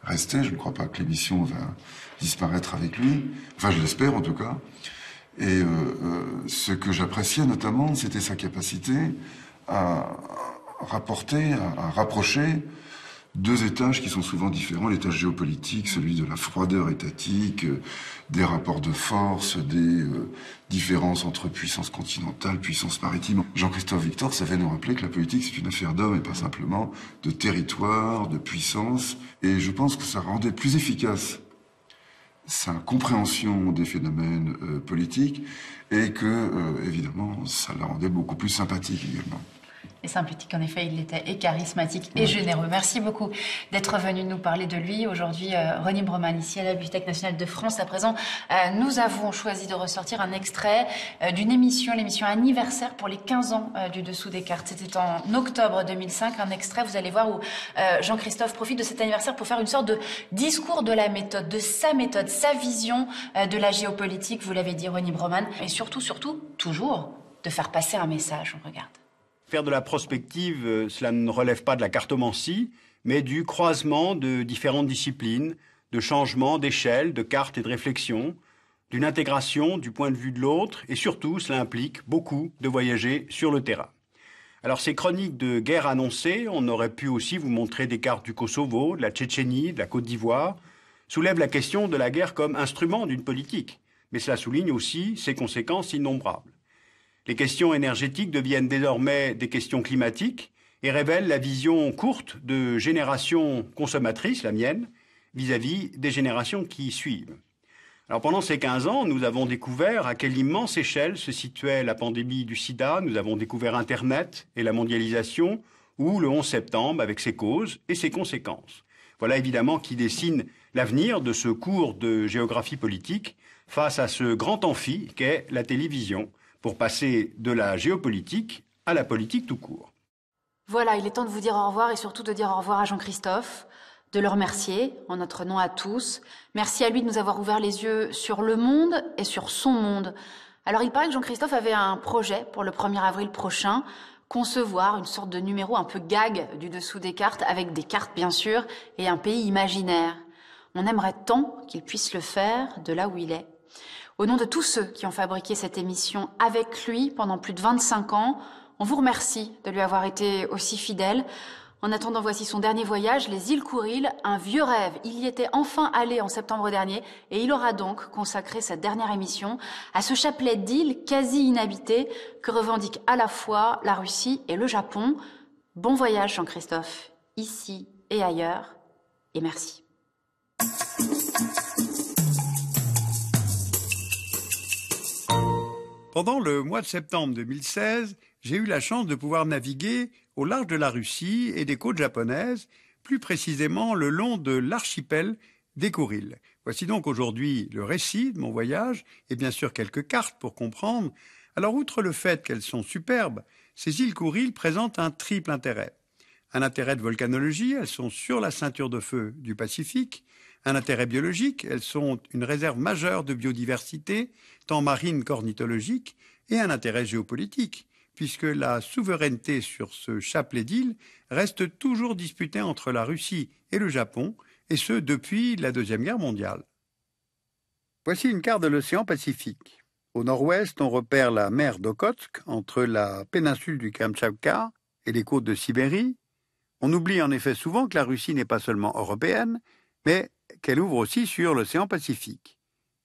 rester. Je ne crois pas que l'émission va disparaître avec lui. Enfin, je l'espère en tout cas. Et ce que j'appréciais notamment, c'était sa capacité à rapprocher deux étages qui sont souvent différents, l'étage géopolitique, celui de la froideur étatique, des rapports de force, des différences entre puissances continentales, puissances maritimes. Jean-Christophe Victor savait nous rappeler que la politique, c'est une affaire d'hommes et pas simplement de territoire, de puissance. Et je pense que ça rendait plus efficace sa compréhension des phénomènes politiques et que, évidemment, ça la rendait beaucoup plus sympathique également. Et sympathique, en effet, il l'était, et charismatique et généreux. Merci beaucoup d'être venu nous parler de lui. Aujourd'hui, Ronnie Broman, ici à la Bibliothèque nationale de France. À présent, nous avons choisi de ressortir un extrait d'une émission, l'émission anniversaire pour les 15 ans du Dessous des cartes. C'était en octobre 2005, un extrait, vous allez voir, où Jean-Christophe profite de cet anniversaire pour faire une sorte de discours de la méthode, de sa méthode, sa vision de la géopolitique, vous l'avez dit, Ronnie Broman, et surtout, toujours, de faire passer un message. On regarde. Faire de la prospective, cela ne relève pas de la cartomancie, mais du croisement de différentes disciplines, de changement d'échelle, de cartes et de réflexion, d'une intégration du point de vue de l'autre, et surtout, cela implique beaucoup de voyager sur le terrain. Alors, ces chroniques de guerre annoncées, on aurait pu aussi vous montrer des cartes du Kosovo, de la Tchétchénie, de la Côte d'Ivoire, soulèvent la question de la guerre comme instrument d'une politique, mais cela souligne aussi ses conséquences innombrables. Les questions énergétiques deviennent désormais des questions climatiques et révèlent la vision courte de générations consommatrices, la mienne, vis-à-vis des générations qui suivent. Alors pendant ces 15 ans, nous avons découvert à quelle immense échelle se situait la pandémie du sida, nous avons découvert Internet et la mondialisation, ou le 11 septembre avec ses causes et ses conséquences. Voilà évidemment qui dessine l'avenir de ce cours de géographie politique face à ce grand amphi qu'est la télévision, pour passer de la géopolitique à la politique tout court. Voilà, il est temps de vous dire au revoir et surtout de dire au revoir à Jean-Christophe, de le remercier en notre nom à tous. Merci à lui de nous avoir ouvert les yeux sur le monde et sur son monde. Alors il paraît que Jean-Christophe avait un projet pour le 1er avril prochain, concevoir une sorte de numéro un peu gag du dessous des cartes, avec des cartes bien sûr, et un pays imaginaire. On aimerait tant qu'il puisse le faire de là où il est. Au nom de tous ceux qui ont fabriqué cette émission avec lui pendant plus de 25 ans, on vous remercie de lui avoir été aussi fidèle. En attendant, voici son dernier voyage, les îles Kouriles, un vieux rêve. Il y était enfin allé en septembre dernier et il aura donc consacré cette dernière émission à ce chapelet d'îles quasi inhabitées que revendiquent à la fois la Russie et le Japon. Bon voyage, Jean-Christophe, ici et ailleurs, et merci. Pendant le mois de septembre 2016, j'ai eu la chance de pouvoir naviguer au large de la Russie et des côtes japonaises, plus précisément le long de l'archipel des Kouriles. Voici donc aujourd'hui le récit de mon voyage et bien sûr quelques cartes pour comprendre. Alors, outre le fait qu'elles sont superbes, ces îles Kouriles présentent un triple intérêt. Un intérêt de volcanologie, elles sont sur la ceinture de feu du Pacifique. Un intérêt biologique, elles sont une réserve majeure de biodiversité, tant marine qu'ornithologique, et un intérêt géopolitique, puisque la souveraineté sur ce chapelet d'îles reste toujours disputée entre la Russie et le Japon, et ce depuis la Deuxième Guerre mondiale. Voici une carte de l'océan Pacifique. Au nord-ouest, on repère la mer d'Okhotsk, entre la péninsule du Kamtchatka et les côtes de Sibérie. On oublie en effet souvent que la Russie n'est pas seulement européenne, mais qu'elle ouvre aussi sur l'océan Pacifique.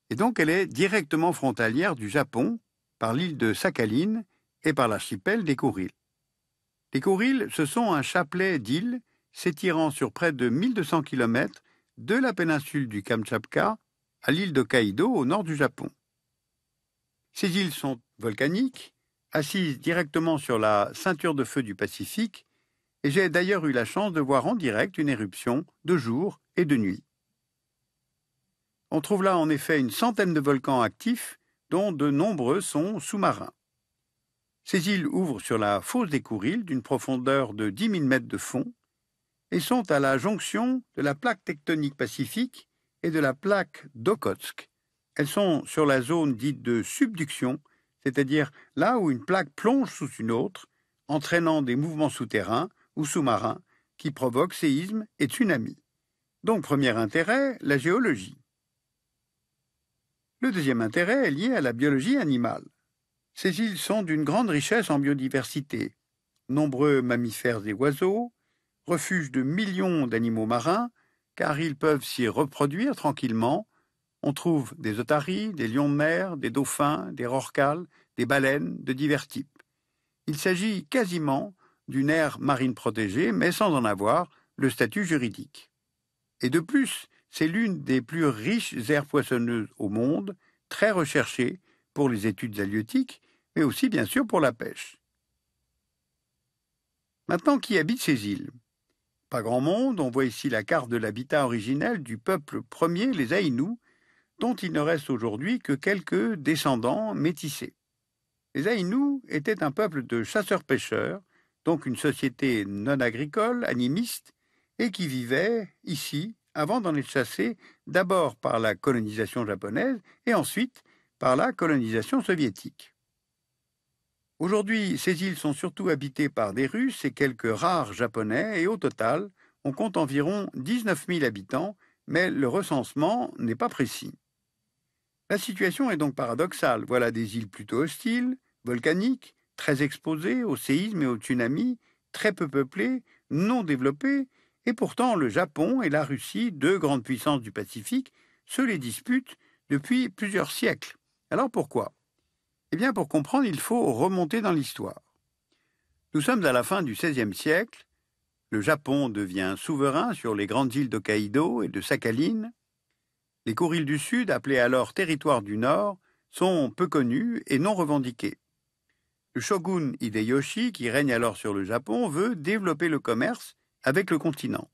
Et donc elle est directement frontalière du Japon, par l'île de Sakhaline et par l'archipel des Kouriles. Les Kouriles, ce sont un chapelet d'îles s'étirant sur près de 1200 km de la péninsule du Kamtchatka à l'île d'Hokkaido au nord du Japon. Ces îles sont volcaniques, assises directement sur la ceinture de feu du Pacifique, et j'ai d'ailleurs eu la chance de voir en direct une éruption de jour et de nuit. On trouve là en effet une centaine de volcans actifs, dont de nombreux sont sous-marins. Ces îles ouvrent sur la fosse des Kouriles d'une profondeur de 10 000 mètres de fond et sont à la jonction de la plaque tectonique pacifique et de la plaque d'Okhotsk. Elles sont sur la zone dite de subduction, c'est-à-dire là où une plaque plonge sous une autre, entraînant des mouvements souterrains ou sous-marins qui provoquent séismes et tsunamis. Donc, premier intérêt, la géologie. Le deuxième intérêt est lié à la biologie animale. Ces îles sont d'une grande richesse en biodiversité. Nombreux mammifères et oiseaux, refuge de millions d'animaux marins, car ils peuvent s'y reproduire tranquillement. On trouve des otaries, des lions de mer, des dauphins, des rorquals, des baleines de divers types. Il s'agit quasiment d'une aire marine protégée, mais sans en avoir le statut juridique. Et de plus, c'est l'une des plus riches aires poissonneuses au monde, très recherchée pour les études halieutiques, mais aussi bien sûr pour la pêche. Maintenant, qui habite ces îles? Pas grand monde, on voit ici la carte de l'habitat originel du peuple premier, les Aïnous, dont il ne reste aujourd'hui que quelques descendants métissés. Les Aïnous étaient un peuple de chasseurs-pêcheurs, donc une société non agricole, animiste, et qui vivait ici avant d'en être chassés d'abord par la colonisation japonaise et ensuite par la colonisation soviétique. Aujourd'hui, ces îles sont surtout habitées par des Russes et quelques rares Japonais, et au total, on compte environ 19 000 habitants, mais le recensement n'est pas précis. La situation est donc paradoxale. Voilà des îles plutôt hostiles, volcaniques, très exposées aux séismes et aux tsunamis, très peu peuplées, non développées, et pourtant le Japon et la Russie, deux grandes puissances du Pacifique, se les disputent depuis plusieurs siècles. Alors pourquoi? Eh bien, pour comprendre, il faut remonter dans l'histoire. Nous sommes à la fin du XVIe siècle. Le Japon devient souverain sur les grandes îles d'Hokkaido et de Sakhaline. Les Kouriles du Sud, appelés alors territoires du Nord, sont peu connus et non revendiqués. Le shogun Hideyoshi, qui règne alors sur le Japon, veut développer le commerce avec le continent.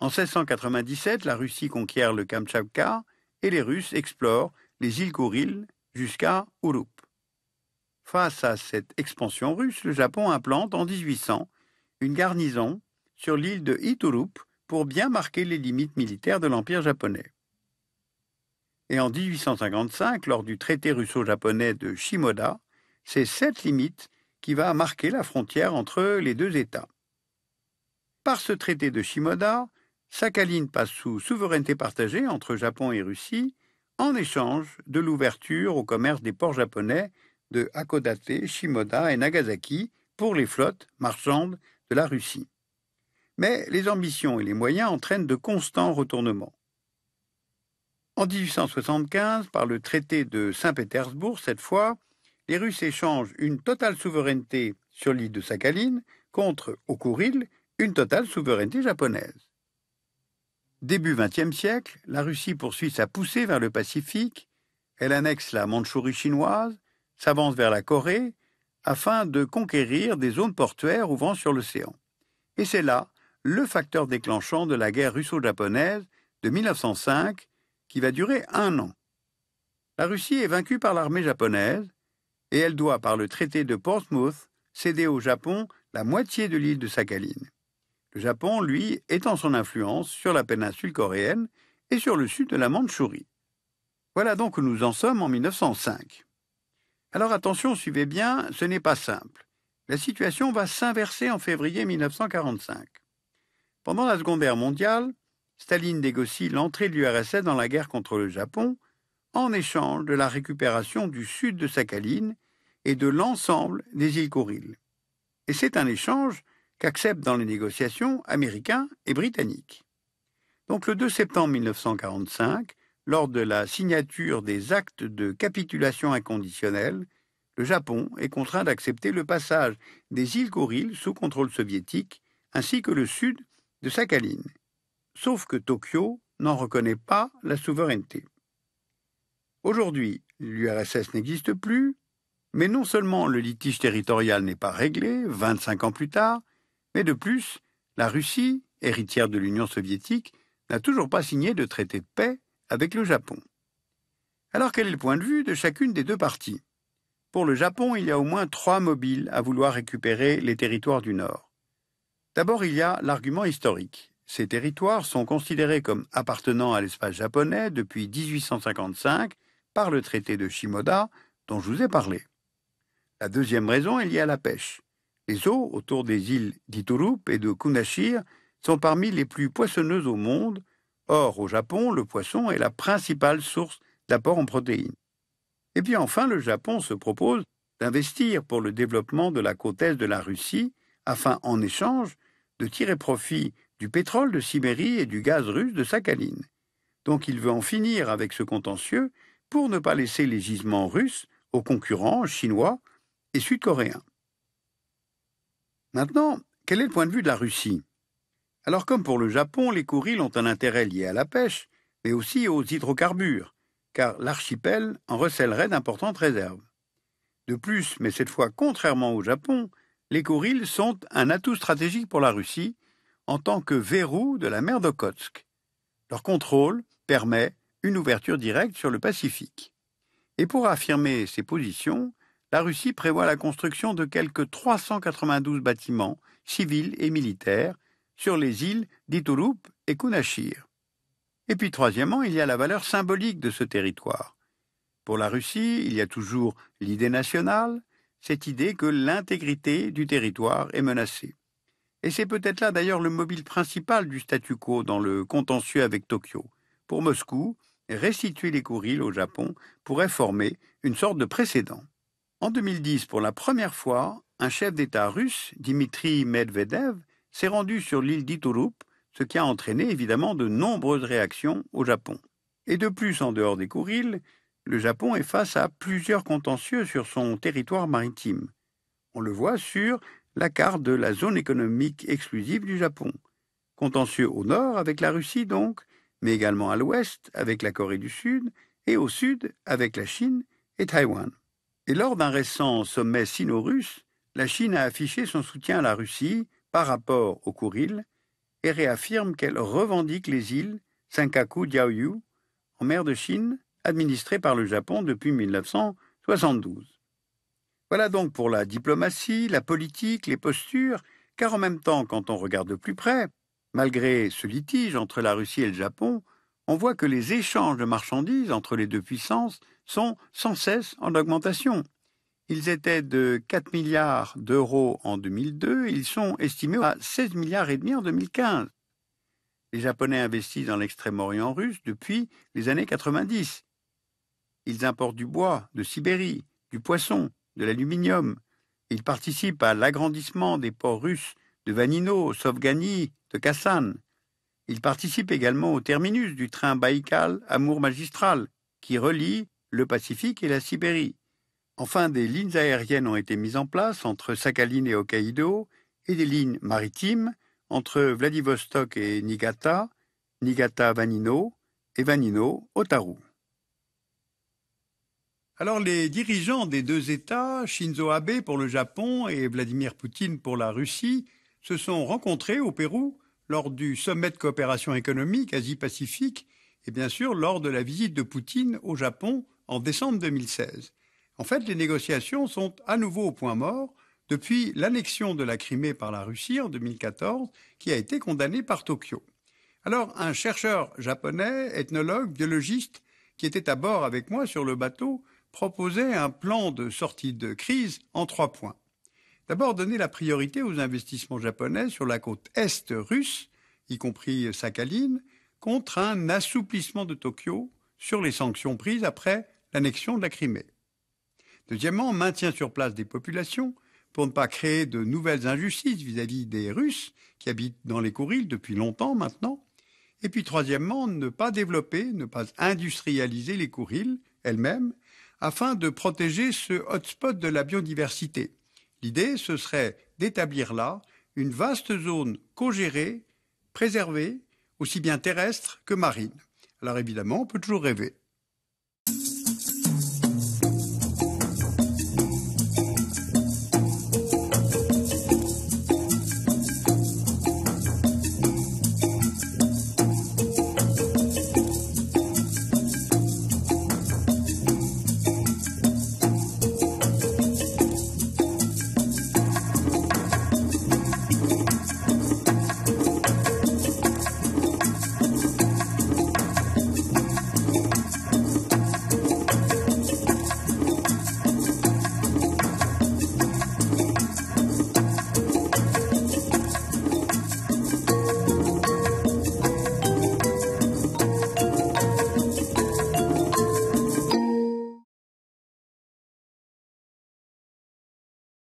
En 1697, la Russie conquiert le Kamtchatka et les Russes explorent les îles Kouriles jusqu'à Urup. Face à cette expansion russe, le Japon implante en 1800 une garnison sur l'île de Iturup pour bien marquer les limites militaires de l'Empire japonais. Et en 1855, lors du traité russo-japonais de Shimoda, c'est cette limite qui va marquer la frontière entre les deux États. Par ce traité de Shimoda, Sakhaline passe sous souveraineté partagée entre Japon et Russie en échange de l'ouverture au commerce des ports japonais de Hakodate, Shimoda et Nagasaki pour les flottes marchandes de la Russie. Mais les ambitions et les moyens entraînent de constants retournements. En 1875, par le traité de Saint-Pétersbourg, cette fois, les Russes échangent une totale souveraineté sur l'île de Sakhaline contre, au Kouril, une totale souveraineté japonaise. Début XXe siècle, la Russie poursuit sa poussée vers le Pacifique, elle annexe la Mandchourie chinoise, s'avance vers la Corée, afin de conquérir des zones portuaires ouvrant sur l'océan. Et c'est là le facteur déclenchant de la guerre russo-japonaise de 1905, qui va durer 1 an. La Russie est vaincue par l'armée japonaise, et elle doit, par le traité de Portsmouth, céder au Japon la moitié de l'île de Sakhaline. Le Japon, lui, étend son influence sur la péninsule coréenne et sur le sud de la Mandchourie. Voilà donc où nous en sommes en 1905. Alors attention, suivez bien, ce n'est pas simple. La situation va s'inverser en février 1945. Pendant la Seconde Guerre mondiale, Staline négocie l'entrée de l'URSS dans la guerre contre le Japon en échange de la récupération du sud de Sakhaline et de l'ensemble des îles Kouril. Et c'est un échange qu'acceptent dans les négociations américains et britanniques. Donc le 2 septembre 1945, lors de la signature des actes de capitulation inconditionnelle, le Japon est contraint d'accepter le passage des îles Kouril sous contrôle soviétique, ainsi que le sud de Sakhaline. Sauf que Tokyo n'en reconnaît pas la souveraineté. Aujourd'hui, l'URSS n'existe plus, mais non seulement le litige territorial n'est pas réglé, 25 ans plus tard, mais de plus, la Russie, héritière de l'Union soviétique, n'a toujours pas signé de traité de paix avec le Japon. Alors quel est le point de vue de chacune des deux parties ? Pour le Japon, il y a au moins 3 mobiles à vouloir récupérer les territoires du Nord. D'abord, il y a l'argument historique. Ces territoires sont considérés comme appartenant à l'espace japonais depuis 1855 par le traité de Shimoda dont je vous ai parlé. La deuxième raison est liée à la pêche. Les eaux autour des îles d'Iturup et de Kunashir sont parmi les plus poissonneuses au monde. Or, au Japon, le poisson est la principale source d'apport en protéines. Et puis enfin, le Japon se propose d'investir pour le développement de la côte est de la Russie afin, en échange, de tirer profit du pétrole de Sibérie et du gaz russe de Sakhaline. Donc il veut en finir avec ce contentieux pour ne pas laisser les gisements russes aux concurrents chinois et sud-coréens. Maintenant, quel est le point de vue de la Russie ? Alors comme pour le Japon, les Kouril ont un intérêt lié à la pêche, mais aussi aux hydrocarbures, car l'archipel en recèlerait d'importantes réserves. De plus, mais cette fois contrairement au Japon, les Kouril sont un atout stratégique pour la Russie en tant que verrou de la mer d'Okhotsk. Leur contrôle permet une ouverture directe sur le Pacifique. Et pour affirmer ses positions, la Russie prévoit la construction de quelques 392 bâtiments civils et militaires sur les îles d'Iturup et Kunashir. Et puis troisièmement, il y a la valeur symbolique de ce territoire. Pour la Russie, il y a toujours l'idée nationale, cette idée que l'intégrité du territoire est menacée. Et c'est peut-être là d'ailleurs le mobile principal du statu quo dans le contentieux avec Tokyo. Pour Moscou, restituer les Kouril au Japon pourrait former une sorte de précédent. En 2010, pour la première fois, un chef d'État russe, Dmitri Medvedev, s'est rendu sur l'île d'Iturup, ce qui a entraîné évidemment de nombreuses réactions au Japon. Et de plus, en dehors des Kouril, le Japon est face à plusieurs contentieux sur son territoire maritime. On le voit sur la carte de la zone économique exclusive du Japon. Contentieux au nord avec la Russie donc, mais également à l'ouest avec la Corée du Sud et au sud avec la Chine et Taïwan. Et lors d'un récent sommet sino-russe, la Chine a affiché son soutien à la Russie par rapport aux Kouril et réaffirme qu'elle revendique les îles Senkaku-Diaoyu en mer de Chine, administrées par le Japon depuis 1972. Voilà donc pour la diplomatie, la politique, les postures, car en même temps, quand on regarde de plus près, malgré ce litige entre la Russie et le Japon, on voit que les échanges de marchandises entre les deux puissances sont sans cesse en augmentation. Ils étaient de 4 milliards d'euros en 2002, ils sont estimés à 16 milliards et demi en 2015. Les Japonais investissent dans l'extrême-orient russe depuis les années 90. Ils importent du bois de Sibérie, du poisson, de l'aluminium. Ils participent à l'agrandissement des ports russes de Vanino, Sovgani, de Kassan. Ils participent également au terminus du train Baïkal-Amour magistral, qui relie le Pacifique et la Sibérie. Enfin, des lignes aériennes ont été mises en place entre Sakhaline et Hokkaido et des lignes maritimes entre Vladivostok et Niigata, Niigata-Vanino et Vanino-Otaru. Alors les dirigeants des deux États, Shinzo Abe pour le Japon et Vladimir Poutine pour la Russie, se sont rencontrés au Pérou lors du sommet de coopération économique Asie-Pacifique et bien sûr lors de la visite de Poutine au Japon en décembre 2016. En fait, les négociations sont à nouveau au point mort depuis l'annexion de la Crimée par la Russie en 2014, qui a été condamnée par Tokyo. Alors, un chercheur japonais, ethnologue, biologiste, qui était à bord avec moi sur le bateau, proposait un plan de sortie de crise en 3 points. D'abord, donner la priorité aux investissements japonais sur la côte est russe, y compris Sakhaline, contre un assouplissement de Tokyo sur les sanctions prises après l'annexion de la Crimée. Deuxièmement, maintien sur place des populations pour ne pas créer de nouvelles injustices vis-à-vis des Russes qui habitent dans les Kourils depuis longtemps maintenant. Et puis troisièmement, ne pas développer, ne pas industrialiser les Kourils elles-mêmes afin de protéger ce hotspot de la biodiversité. L'idée, ce serait d'établir là une vaste zone co-gérée, préservée, aussi bien terrestre que marine. Alors évidemment, on peut toujours rêver.